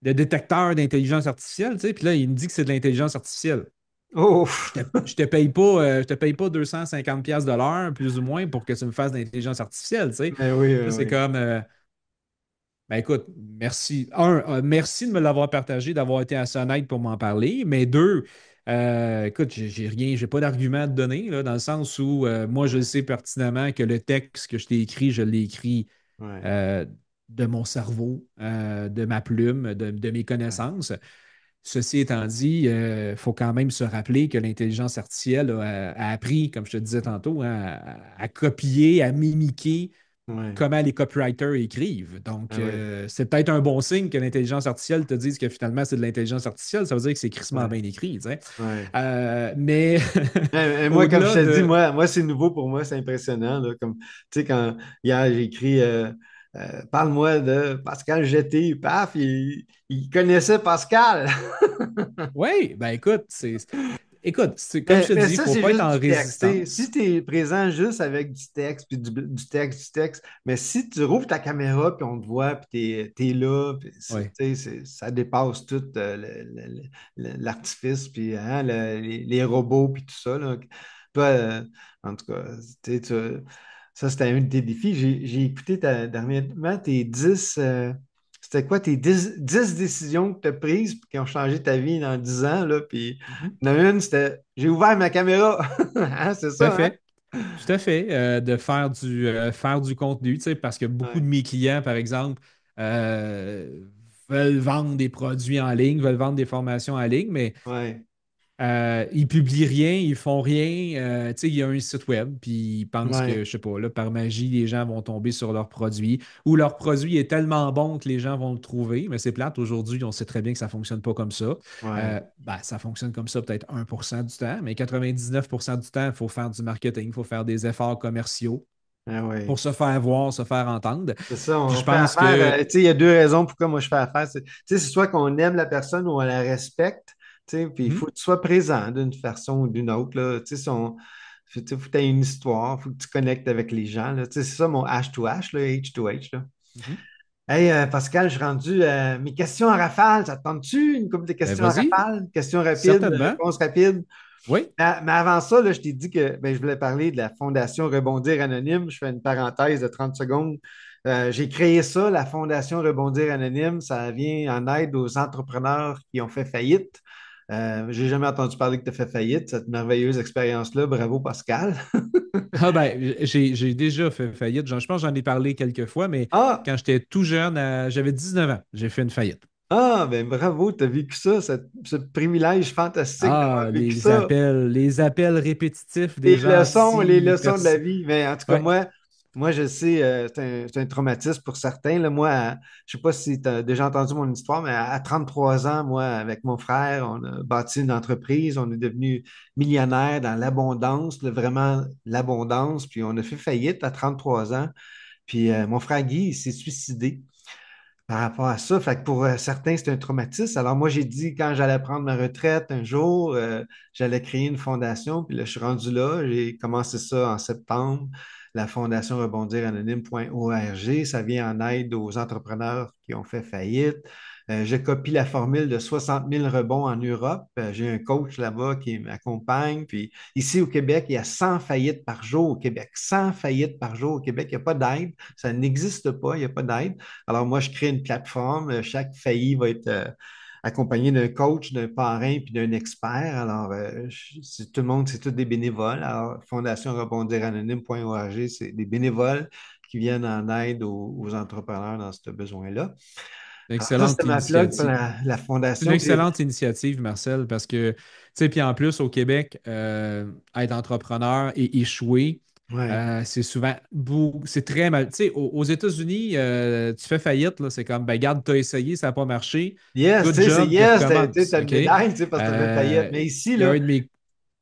le détecteur d'intelligence artificielle, tu sais, puis là, il me dit que c'est de l'intelligence artificielle. Oh! Je te paye pas 250 pièces de l'heure, plus ou moins, pour que tu me fasses de l'intelligence artificielle, tu sais. Mais oui, Là, c'est oui, comme, ben écoute, merci. Merci de me l'avoir partagé, d'avoir été assez honnête pour m'en parler. Mais deux, écoute, j'ai rien, j'ai pas d'argument à te donner, là, dans le sens où moi, je oui. sais pertinemment que le texte que je t'ai écrit, je l'ai écrit Ouais, euh, de mon cerveau, de ma plume, de mes ouais, connaissances. Ceci étant dit, il faut quand même se rappeler que l'intelligence artificielle a appris, comme je te disais tantôt, hein, à copier, à mimiquer. Ouais. comment les copywriters écrivent. Ah Donc, ouais. c'est peut-être un bon signe que l'intelligence artificielle te dise que finalement, c'est de l'intelligence artificielle. Ça veut dire que c'est crissement Ouais. bien écrit, tu sais. Ouais. Mais Moi, comme je au-delà te dis, de... moi c'est nouveau pour moi, c'est impressionnant. Là, comme, tu sais, quand hier j'ai écrit parle-moi de Pascal Jeté, paf, il connaissait Pascal. Oui, ben écoute, écoute, comme je te Mais dis, il ça, faut c'est pas être juste en du texte. Tu sais. Si résistance. tu es présent juste avec du texte, puis du texte, du texte, mais si tu rouvres ta caméra, puis on te voit, puis tu es, là, puis Oui. tu sais, ça dépasse tout l'artifice, puis hein, les robots, puis tout ça. Là. Toi, en tout cas, tu sais, ça, c'était un de tes défis. J'ai écouté dernièrement tes 10. C'était quoi tes 10 décisions que tu as prises qui ont changé ta vie dans 10 ans, là, puis Mhm. il y en a une, c'était j'ai ouvert ma caméra. Hein, c'est Tout à ça, hein? fait. Tout à fait. De faire du contenu, tu sais, parce que beaucoup de Ouais, mes clients, par exemple, veulent vendre des produits en ligne, veulent vendre des formations en ligne, mais ouais, ils publient rien, ils font rien. Tu sais, il y a un site web, puis ils pensent que, ouais, je sais pas, là, par magie, les gens vont tomber sur leur produit, ou leur produit est tellement bon que les gens vont le trouver, mais c'est plate. Aujourd'hui, on sait très bien que ça fonctionne pas comme ça. ouais, Ben, ça fonctionne comme ça peut-être 1% du temps, mais 99% du temps, il faut faire du marketing, il faut faire des efforts commerciaux ah ouais. pour se faire voir, se faire entendre. C'est ça, Puis on je fait pense affaire. que... Tu sais, il y a deux raisons pourquoi moi je fais affaire. Tu sais, c'est soit qu'on aime la personne ou on la respecte, tu sais, puis il faut Mhm, que tu sois présent d'une façon ou d'une autre, là. Tu sais, faut que tu aies une histoire, il faut que tu connectes avec les gens, là. Tu sais, c'est ça mon H2H, là, H2H, là. mhm. Hey, Pascal, je suis rendu mes questions en rafale. Ça te tente-tu? Une couple de Ben, questions en vas-y, rafale? Questions rapides, certainement. réponses rapides. Oui. Mais avant ça, là, je t'ai dit que ben, je voulais parler de la Fondation Rebondir Anonyme. Je fais une parenthèse de 30 secondes. J'ai créé ça, la Fondation Rebondir Anonyme. Ça vient en aide aux entrepreneurs qui ont fait faillite. J'ai jamais entendu parler que tu as fait faillite, cette merveilleuse expérience-là. Bravo, Pascal. Ah ben, j'ai déjà fait faillite. Je pense que j'en ai parlé quelques fois, mais Ah, quand j'étais tout jeune, j'avais 19 ans, j'ai fait une faillite. ben bravo, tu as vécu ça, ce privilège fantastique d'avoir Ah, vécu ça. les appels répétitifs des Les gentils leçons de la personnes. vie. Mais en tout cas, Ouais. moi je sais, c'est un traumatisme pour certains. Là, moi, je ne sais pas si tu as déjà entendu mon histoire, mais à 33 ans, moi, avec mon frère, on a bâti une entreprise, on est devenu millionnaire dans l'abondance, vraiment l'abondance, puis on a fait faillite à 33 ans. Puis mon frère Guy, il s'est suicidé par rapport à ça. Fait que pour certains, c'est un traumatisme. Alors moi, j'ai dit quand j'allais prendre ma retraite un jour, j'allais créer une fondation. Puis là, je suis rendu là. J'ai commencé ça en septembre. La fondation rebondiranonyme.org. Ça vient en aide aux entrepreneurs qui ont fait faillite. Je copie la formule de 60 000 rebonds en Europe. J'ai un coach là-bas qui m'accompagne. Puis ici au Québec, il y a 100 faillites par jour au Québec. 100 faillites par jour au Québec. Il n'y a pas d'aide. Ça n'existe pas. Il n'y a pas d'aide. Alors, moi, je crée une plateforme. Chaque failli va être accompagné d'un coach, d'un parrain puis d'un expert. Alors, tout le monde, c'est tous des bénévoles. Alors, Fondation rebondiranonyme.org, c'est des bénévoles qui viennent en aide aux entrepreneurs dans ce besoin-là. Une Alors, ça, c'était excellente ma plug pour initiative. la C'est une fondation. Puis, excellente initiative, Marcel, parce que, tu sais, puis en plus, au Québec, être entrepreneur et échouer, ouais. c'est souvent, c'est très mal. Tu sais, aux États-Unis, tu fais faillite, là, c'est comme, ben, garde, t'as essayé, ça n'a pas marché, Yes, tu good sais, c'est job, puis yes, tu recommence, as une OK? médaille, tu sais, parce que tu as fait faillite. Mais ici, Il y a là, un de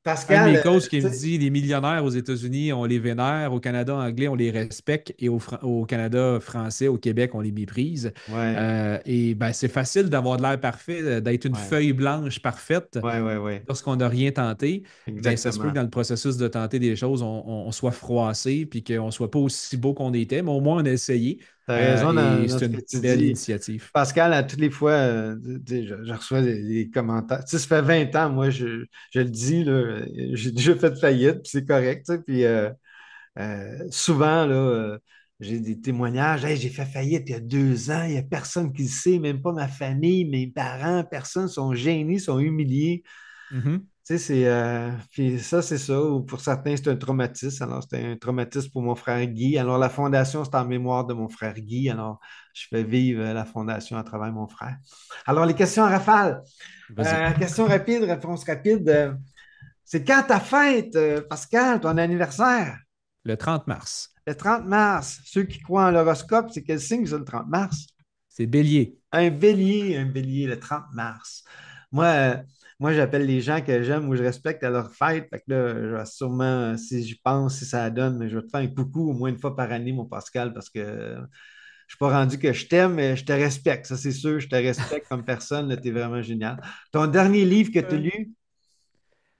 Pascal, mes coachs qui tu me sais, dit les millionnaires aux États-Unis, on les vénère, au Canada anglais, on les respecte, et au Canada français, au Québec, on les méprise. ouais, Et ben, c'est facile d'avoir de l'air parfait, d'être une ouais, feuille blanche parfaite ouais, lorsqu'on n'a rien tenté. Ben, ça se peut que exactement. dans le processus de tenter des choses, on soit froissé, puis qu'on ne soit pas aussi beau qu'on était, mais au moins on a essayé. Tu as raison Et dans c'est ce que une tu belle dis. initiative. Pascal, à toutes les fois, tu sais, je reçois des commentaires. Tu sais, ça fait 20 ans, moi, je le dis, là, j'ai déjà fait faillite, puis c'est correct. Tu sais, puis souvent, là, j'ai des témoignages. Hey, j'ai fait faillite il y a 2 ans, il n'y a personne qui le sait, même pas ma famille, mes parents, personne sont gênés, sont humiliés. Mhm. Tu sais, puis ça, c'est ça. Ou pour certains, c'est un traumatisme. Alors, c'était un traumatisme pour mon frère Guy. Alors, la fondation, c'est en mémoire de mon frère Guy. Alors, je fais vivre la fondation à travers mon frère. Alors, les questions en rafale. Vas-y. Questions rapides, réponse rapide. C'est quand ta fête, Pascal, ton anniversaire? Le 30 mars. Le 30 mars, ceux qui croient en l'horoscope, c'est quel signe, ça, le 30 mars? C'est Bélier. Un bélier, le 30 mars. Moi, moi j'appelle les gens que j'aime ou je respecte à leur fête. Fait que là, je vais sûrement, si j'y pense, si ça donne, mais je vais te faire un coucou au moins une fois par année, mon Pascal, parce que je suis pas rendu que je t'aime, mais je te respecte. Ça, c'est sûr, je te respecte comme personne. Tu es vraiment génial. Ton dernier livre que tu as Ouais. lu?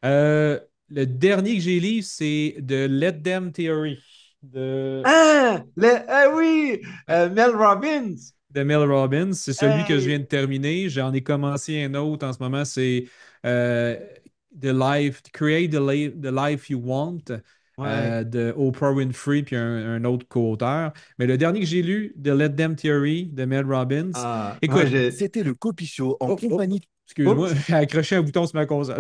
Euh, le dernier que j'ai lu, c'est The Let Them Theory de, Ah, ah oui, Mel Robbins. de Mel Robbins. C'est celui que je viens Hey, de terminer. J'en ai commencé un autre en ce moment. C'est euh, Create the Life You Want ouais. de Oprah Winfrey puis un autre co-auteur. Mais le dernier que j'ai lu, The Let Them Theory de Mel Robbins. Ah, moi, Écoute, C'était le Copy Show en compagnie. excuse-moi, Oups. j'ai accroché un bouton sur ma console.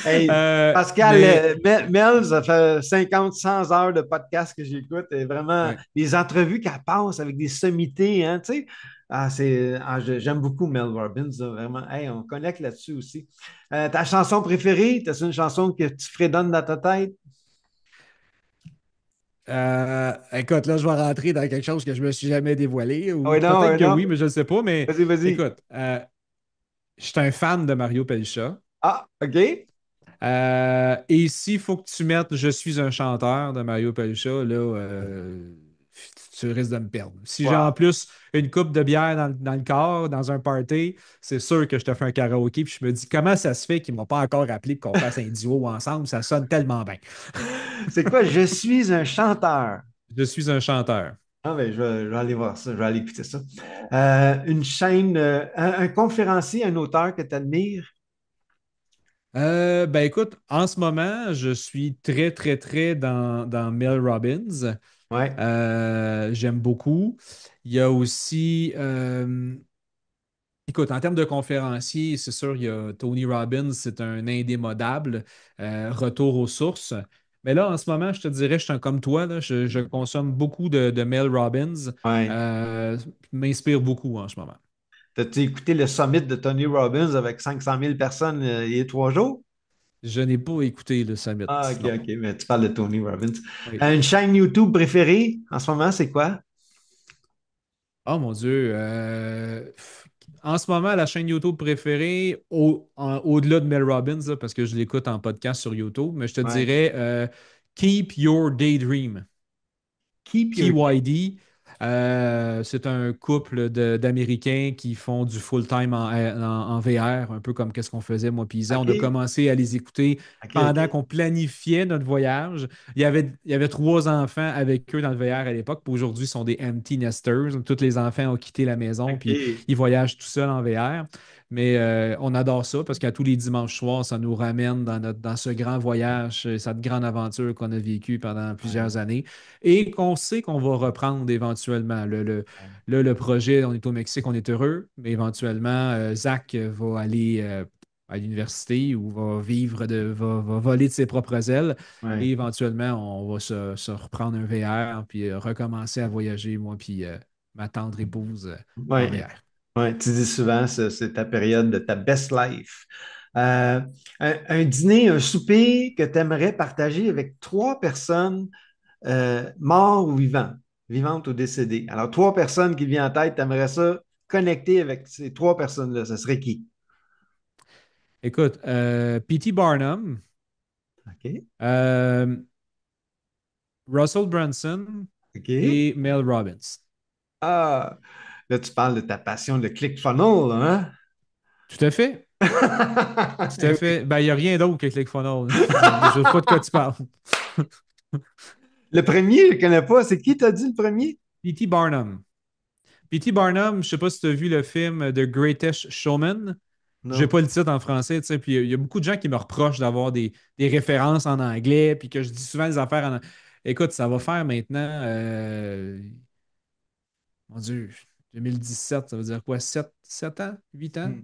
Hey, Pascal, Mais Mel, ça fait 50, 100 heures de podcast que j'écoute et vraiment ouais. les entrevues qu'elle passe avec des sommités, hein, tu sais. J'aime beaucoup Mel Robbins, là, vraiment. Hey, on connecte là-dessus aussi. Ta chanson préférée, t'as une chanson que tu fredonnes dans ta tête? Écoute, là, je vais rentrer dans quelque chose que je me suis jamais dévoilé, Ah ou oui, non, peut-être oui, que non. oui, mais je ne sais pas. Mais Vas-y, vas-y. écoute, je suis un fan de Mario Pelcha. Ah, OK. Et s'il faut que tu mettes Je suis un chanteur de Mario Pelcha, là, tu risques de me perdre. Si j'ai en Wow. plus une coupe de bière dans le corps, dans un party, c'est sûr que je te fais un karaoké. Puis je me dis, comment ça se fait qu'il ne m'a pas encore appelé pour qu'on fasse un duo ensemble? Ça sonne tellement bien. C'est quoi? Je suis un chanteur. Je suis un chanteur. Ah ben, je vais aller voir ça, je vais aller écouter ça. Une chaîne, un conférencier, un auteur que tu admires? Ben écoute, en ce moment, je suis très, très, très dans Mel Robbins. Ouais, J'aime beaucoup. Il y a aussi, écoute, en termes de conférenciers, c'est sûr, il y a Tony Robbins, c'est un indémodable, retour aux sources. Mais là, en ce moment, je te dirais, je suis comme toi, là, je consomme beaucoup de Mel Robbins, ouais. euh, m'inspire beaucoup en ce moment. T'as-tu écouté le summit de Tony Robbins avec 500 000 personnes il y a 3 jours? Je n'ai pas écouté le summit, Ah, OK, non. OK, mais tu parles de Tony Robbins. Oui. Une chaîne YouTube préférée en ce moment, c'est quoi? Oh mon Dieu. En ce moment, la chaîne YouTube préférée, au-delà de Mel Robbins, là, parce que je l'écoute en podcast sur YouTube, mais je te Ouais. dirais Keep Your Daydream. Keep Your Day. KYD, c'est un couple d'Américains qui font du full-time en VR, un peu comme qu'est-ce qu'on faisait, moi puis Isa. On a OK, commencé à les écouter OK, pendant OK, qu'on planifiait notre voyage. Il y avait 3 enfants avec eux dans le VR à l'époque, puis aujourd'hui, ils sont des empty nesters. Tous les enfants ont quitté la maison, puis OK. ils voyagent tout seuls en VR. Mais on adore ça parce qu'à tous les dimanches soirs, ça nous ramène dans ce grand voyage, cette grande aventure qu'on a vécue pendant Ouais, plusieurs années et qu'on sait qu'on va reprendre éventuellement. ouais, Là, le projet, on est au Mexique, on est heureux, mais éventuellement, Zach va aller à l'université ou va voler de ses propres ailes. ouais. Et éventuellement, on va se reprendre un VR puis recommencer à voyager, moi puis ma tendre épouse en Ouais, VR. ouais, tu dis souvent, c'est ta période de ta best life. Un dîner, un souper que tu aimerais partager avec 3 personnes, mortes ou vivantes ou décédées. Alors, 3 personnes qui viennent en tête, tu aimerais ça connecter avec ces 3 personnes-là. Ce serait qui? Écoute, P.T. Barnum, OK? euh, Russell Brunson OK? et Mel Robbins. Ah, là, tu parles de ta passion de ClickFunnels, hein? Tout à fait. Tout Eh à oui. fait. Ben, il n'y a rien d'autre que ClickFunnels. Je ne sais pas de quoi tu parles. Le premier, je ne le connais pas. C'est qui t'as dit le premier? P.T. Barnum. P.T. Barnum, je ne sais pas si tu as vu le film The Greatest Showman. J'ai Non. pas le titre en français, tu sais, puis il y a beaucoup de gens qui me reprochent d'avoir des références en anglais, puis que je dis souvent des affaires en. Écoute, ça va faire maintenant, mon Dieu, 2017, ça veut dire quoi? 7 ans? 8 ans? Hmm.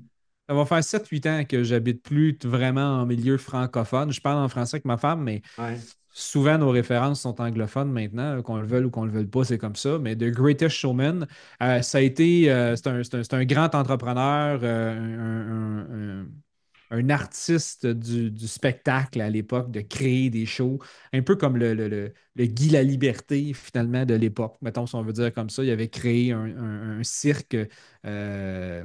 Ça va faire 7 8 ans que j'habite plus vraiment en milieu francophone. Je parle en français avec ma femme, mais Ouais, souvent nos références sont anglophones maintenant, qu'on le veuille ou qu'on le veuille pas, c'est comme ça. Mais The Greatest Showman, ça a été, c'est un grand entrepreneur, un artiste du spectacle à l'époque, de créer des shows, un peu comme le Guy Laliberté, finalement, de l'époque. Mettons, si on veut dire comme ça, il avait créé un cirque euh,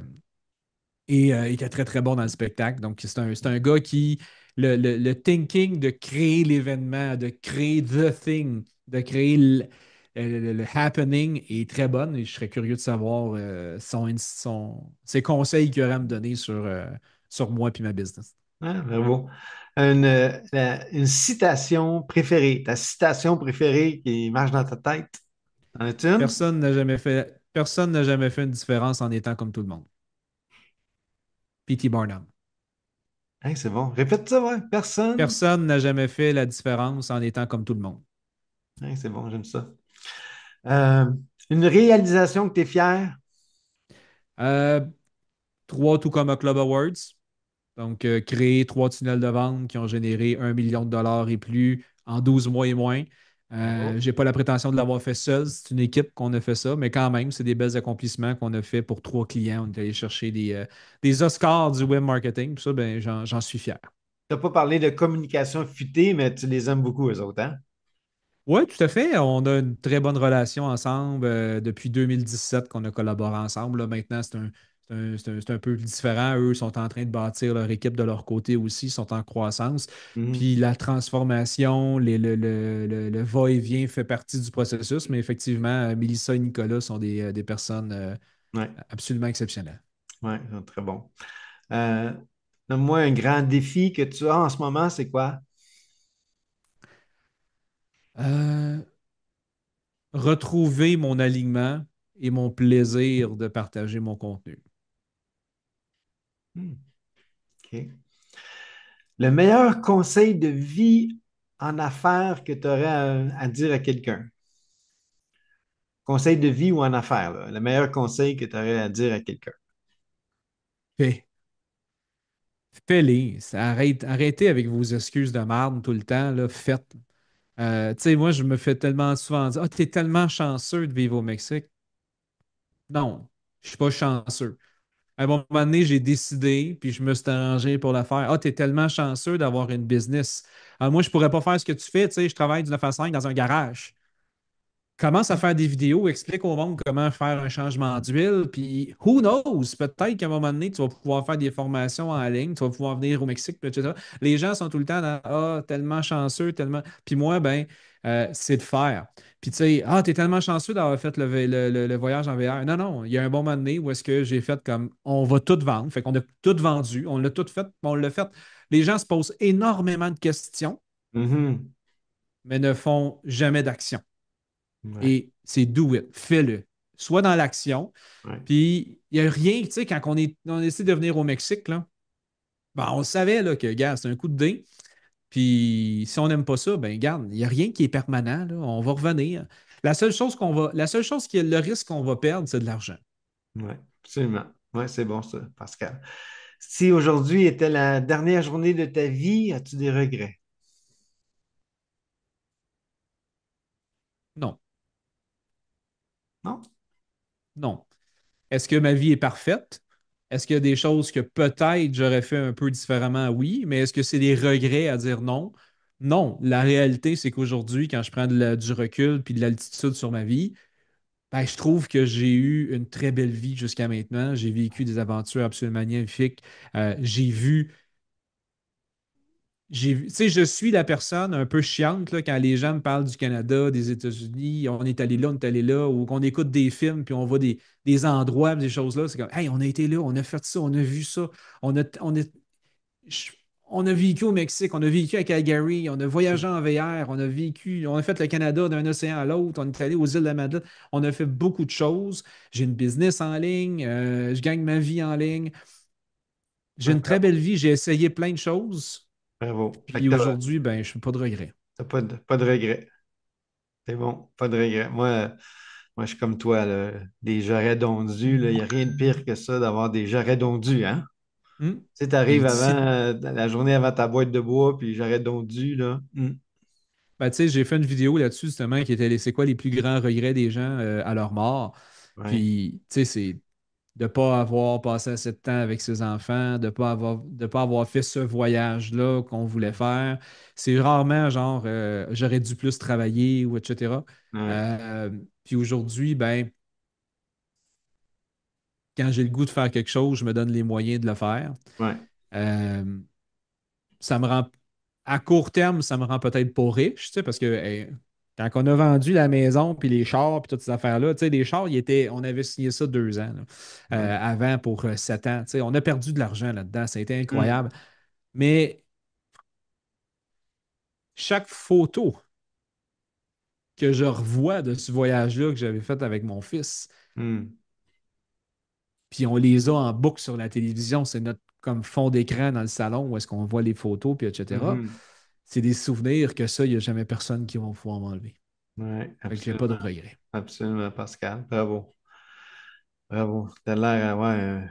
et il était très, très bon dans le spectacle. Donc, c'est un gars qui, le thinking de créer l'événement, de créer the thing, de créer le happening est très bonne et je serais curieux de savoir ses conseils qu'il aurait à me donner sur moi et ma business. Hein, bravo. Une citation préférée, ta citation préférée qui marche dans ta tête. En as-tu une? Personne n'a jamais fait une différence en étant comme tout le monde. P.T. Barnum. Hein, c'est bon. Répète ça, ouais. Personne. Personne n'a jamais fait la différence en étant comme tout le monde. Hein, c'est bon, j'aime ça. Euh, une réalisation que tu es fier. Euh, Trois tout comme Club Awards. Donc, créer trois tunnels de vente qui ont généré 1 million de dollars et plus en 12 mois et moins. Bravo. J'ai pas la prétention de l'avoir fait seul. C'est une équipe qu'on a fait ça, mais quand même, c'est des belles accomplissements qu'on a fait pour trois clients. On est allé chercher des Oscars du web marketing. Puis ça, ben, j'en suis fier. Tu n'as pas parlé de communication futée, mais tu les aimes beaucoup, eux autres, hein? Oui, tout à fait. On a une très bonne relation ensemble depuis 2017 qu'on a collaboré ensemble. Là, maintenant, c'est un peu différent. Eux sont en train de bâtir leur équipe de leur côté aussi, ils sont en croissance. Mhm. Puis la transformation, le va-et-vient fait partie du processus, mais effectivement, Mélissa et Nicolas sont des personnes Ouais, absolument exceptionnelles. ouais, très bon. Euh, Donne-moi un grand défi que tu as en ce moment, c'est quoi? Euh, Retrouver mon alignement et mon plaisir de partager mon contenu. Hmm, OK. Le meilleur conseil de vie en affaires que tu aurais à dire à quelqu'un. Conseil de vie ou en affaires, là. Le meilleur conseil que tu aurais à dire à quelqu'un. Fait. Fais-les. Arrêtez avec vos excuses de merde tout le temps, là. Faites. Tu sais, moi, je me fais tellement souvent dire, ah, t'es tellement chanceux de vivre au Mexique. Non, je suis pas chanceux. À un moment donné, j'ai décidé, puis je me suis arrangé pour le faire. Ah, t'es tellement chanceux d'avoir une business. Ah, moi, je pourrais pas faire ce que tu fais. Tu sais, je travaille du 9 à 5 dans un garage. Commence à faire des vidéos, explique au monde comment faire un changement d'huile, puis who knows, peut-être qu'à un moment donné, tu vas pouvoir faire des formations en ligne, tu vas pouvoir venir au Mexique, etc. Les gens sont tout le temps dans ah, tellement chanceux, tellement. Puis moi, ben, c'est de faire. Puis tu sais, ah, t'es tellement chanceux d'avoir fait le voyage en VR. Non, non, il y a un bon moment donné où est-ce que j'ai fait comme on va tout vendre. Fait qu'on a tout vendu, on l'a tout fait, on l'a fait. Les gens se posent énormément de questions, Mhm. mais ne font jamais d'action. Ouais, Et c'est do it, fais-le. Sois dans l'action. ouais. Puis, il n'y a rien, tu sais, quand on essaie de venir au Mexique, là, ben, on savait là, que, gars, c'est un coup de dé. Puis, si on n'aime pas ça, ben, garde, il n'y a rien qui est permanent, là. On va revenir. La seule chose qui est le risque qu'on va perdre, c'est de l'argent. Ouais, absolument. Ouais, c'est bon ça, Pascal. Si aujourd'hui était la dernière journée de ta vie, as-tu des regrets? Non, Non? non. Est-ce que ma vie est parfaite? Est-ce qu'il y a des choses que peut-être j'aurais fait un peu différemment? Oui, mais est-ce que c'est des regrets à dire non? Non. La réalité, c'est qu'aujourd'hui, quand je prends du recul puis de l'altitude sur ma vie, ben, je trouve que j'ai eu une très belle vie jusqu'à maintenant. J'ai vécu des aventures absolument magnifiques. J'ai vu tu sais, je suis la personne un peu chiante là, quand les gens me parlent du Canada, des États-Unis, on est allé là, on est allé là, ou qu'on écoute des films, puis on voit des endroits, des choses-là. C'est comme, hey, on a été là, on a fait ça, on a vu ça, on a, on a, je- on a vécu au Mexique, on a vécu à Calgary, on a voyagé en VR, on a fait le Canada d'un océan à l'autre, on est allé aux îles de la Madeleine, on a fait beaucoup de choses. J'ai une business en ligne, je gagne ma vie en ligne. J'ai Ouais, une très belle vie, j'ai essayé plein de choses. bravo. Fait que Puis aujourd'hui, ben, je ne fais pas de regrets. t'as pas de regrets. C'est bon, pas de regrets. Moi, je suis comme toi, là. Des jarrets d'ondus, il n'y a rien de pire que ça d'avoir des jarrets d'ondus, hein? Hmm. Tu sais, Puis t'arrives avant, d'ici, la journée avant ta boîte de bois, puis jarrets d'ondus, là. ben, tu sais, j'ai fait une vidéo là-dessus justement qui était c'est quoi les plus grands regrets des gens à leur mort. Ouais. Puis, tu sais, c'est de ne pas avoir passé assez de temps avec ses enfants, de pas avoir fait ce voyage-là qu'on voulait faire. C'est rarement genre j'aurais dû plus travailler ou etc. Ouais, Euh, Puis aujourd'hui, ben, quand j'ai le goût de faire quelque chose, je me donne les moyens de le faire. ouais. Euh, Ça me rend, à court terme, ça me rend peut-être pas riche, tu sais, parce que quand on a vendu la maison, puis les chars, puis toutes ces affaires-là, tu sais, les chars, on avait signé ça 2 ans, là, Ouais. avant pour 7 ans. Tu sais, on a perdu de l'argent là-dedans, ça a été Hmm, incroyable. Mais chaque photo que je revois de ce voyage-là que j'avais fait avec mon fils, hmm, puis on les a en boucle sur la télévision, c'est notre comme fond d'écran dans le salon où est-ce qu'on voit les photos, puis etc. mhm. C'est des souvenirs que ça, il n'y a jamais personne qui va pouvoir m'enlever. Ouais, Fait que j'ai pas de absolument. regrets. Absolument, Pascal. Bravo. Bravo. T'as l'air, ouais,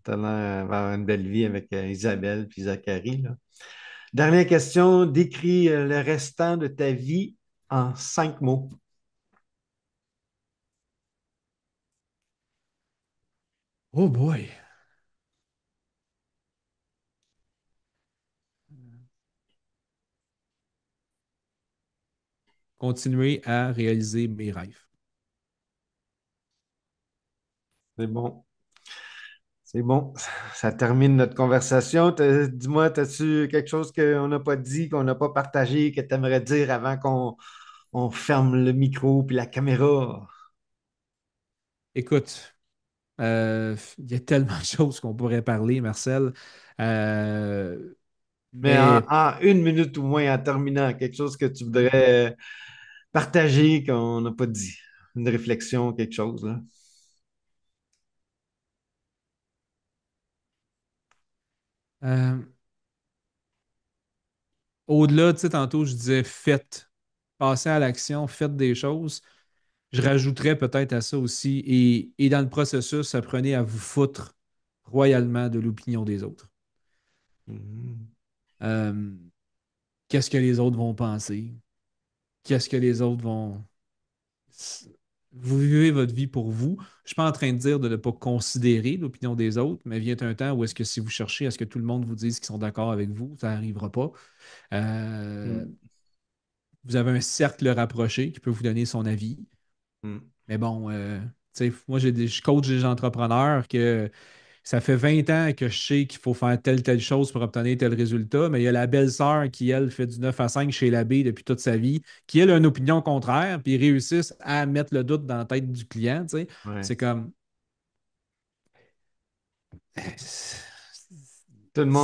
t'as l'air d'avoir une belle vie avec Isabelle puis Zachary, là. Dernière question. Décris le restant de ta vie en 5 mots. Oh boy. Continuer à réaliser mes rêves. C'est bon. C'est bon. Ça termine notre conversation. Dis-moi, as-tu quelque chose qu'on n'a pas dit, qu'on n'a pas partagé, que tu aimerais dire avant qu'on on ferme le micro puis la caméra? Écoute, il y a tellement de choses qu'on pourrait parler, Marcel. Euh, Mais en, mais en 1 minute ou moins, en terminant, quelque chose que tu voudrais partager qu'on n'a pas dit. Une réflexion, quelque chose, là. euh, au-delà, tu sais, tantôt, je disais faites, passez à l'action, faites des choses. Je rajouterais peut-être à ça aussi, et dans le processus, apprenez à vous foutre royalement de l'opinion des autres. Mhm. Euh, Qu'est-ce que les autres vont penser? Qu'est-ce que les autres vont... Vous vivez votre vie pour vous. Je ne suis pas en train de dire de ne pas considérer l'opinion des autres, mais vient un temps où est-ce que si vous cherchez à ce que tout le monde vous dise qu'ils sont d'accord avec vous, ça n'arrivera pas. Euh, Mhm. Vous avez un cercle rapproché qui peut vous donner son avis. Mhm. Mais bon, tu sais, moi, je coach des entrepreneurs que ça fait 20 ans que je sais qu'il faut faire telle chose pour obtenir tel résultat, mais il y a la belle-sœur qui, elle, fait du 9 à 5 chez l'abbé depuis toute sa vie, qui, elle, a une opinion contraire, puis ils réussissent à mettre le doute dans la tête du client, tu sais. Ouais. C'est comme... C'est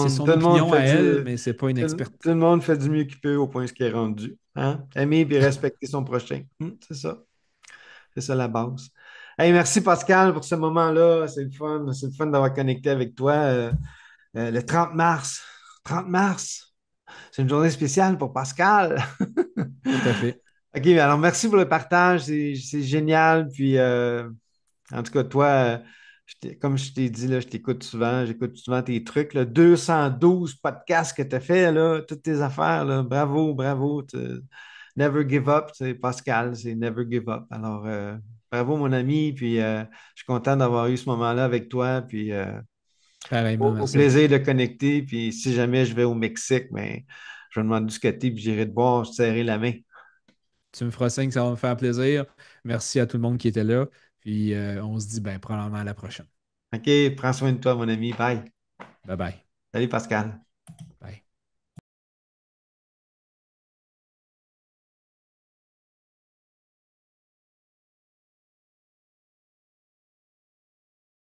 son Tout le monde opinion à fait elle, mais c'est pas une tout le experte. monde fait du mieux qu'il peut au point ce qui est rendu. Hein? Aimer et respecter son prochain. C'est ça. C'est ça la base. Hey, merci Pascal pour ce moment-là. C'est le fun. C'est le fun d'avoir connecté avec toi. Le 30 mars. 30 mars. C'est une journée spéciale pour Pascal. Tout à fait. OK, alors merci pour le partage. C'est génial. Puis, en tout cas, toi, comme je t'ai dit, là, je t'écoute souvent. J'écoute souvent tes trucs. Là, 212 podcasts que tu as fait, là, toutes tes affaires. Là, bravo, bravo. Never give up. C'est Pascal, c'est never give up. Alors, bravo, mon ami. Puis, je suis content d'avoir eu ce moment-là avec toi. Puis, Pareillement, au Marcel. plaisir de connecter. Puis, si jamais je vais au Mexique, ben, je vais demander du côté, puis j'irai te boire, je te serrer la main. Tu me feras signe, ça va me faire plaisir. Merci à tout le monde qui était là. Puis on se dit ben, probablement à la prochaine. OK, prends soin de toi, mon ami. Bye. Bye bye. Salut, Pascal.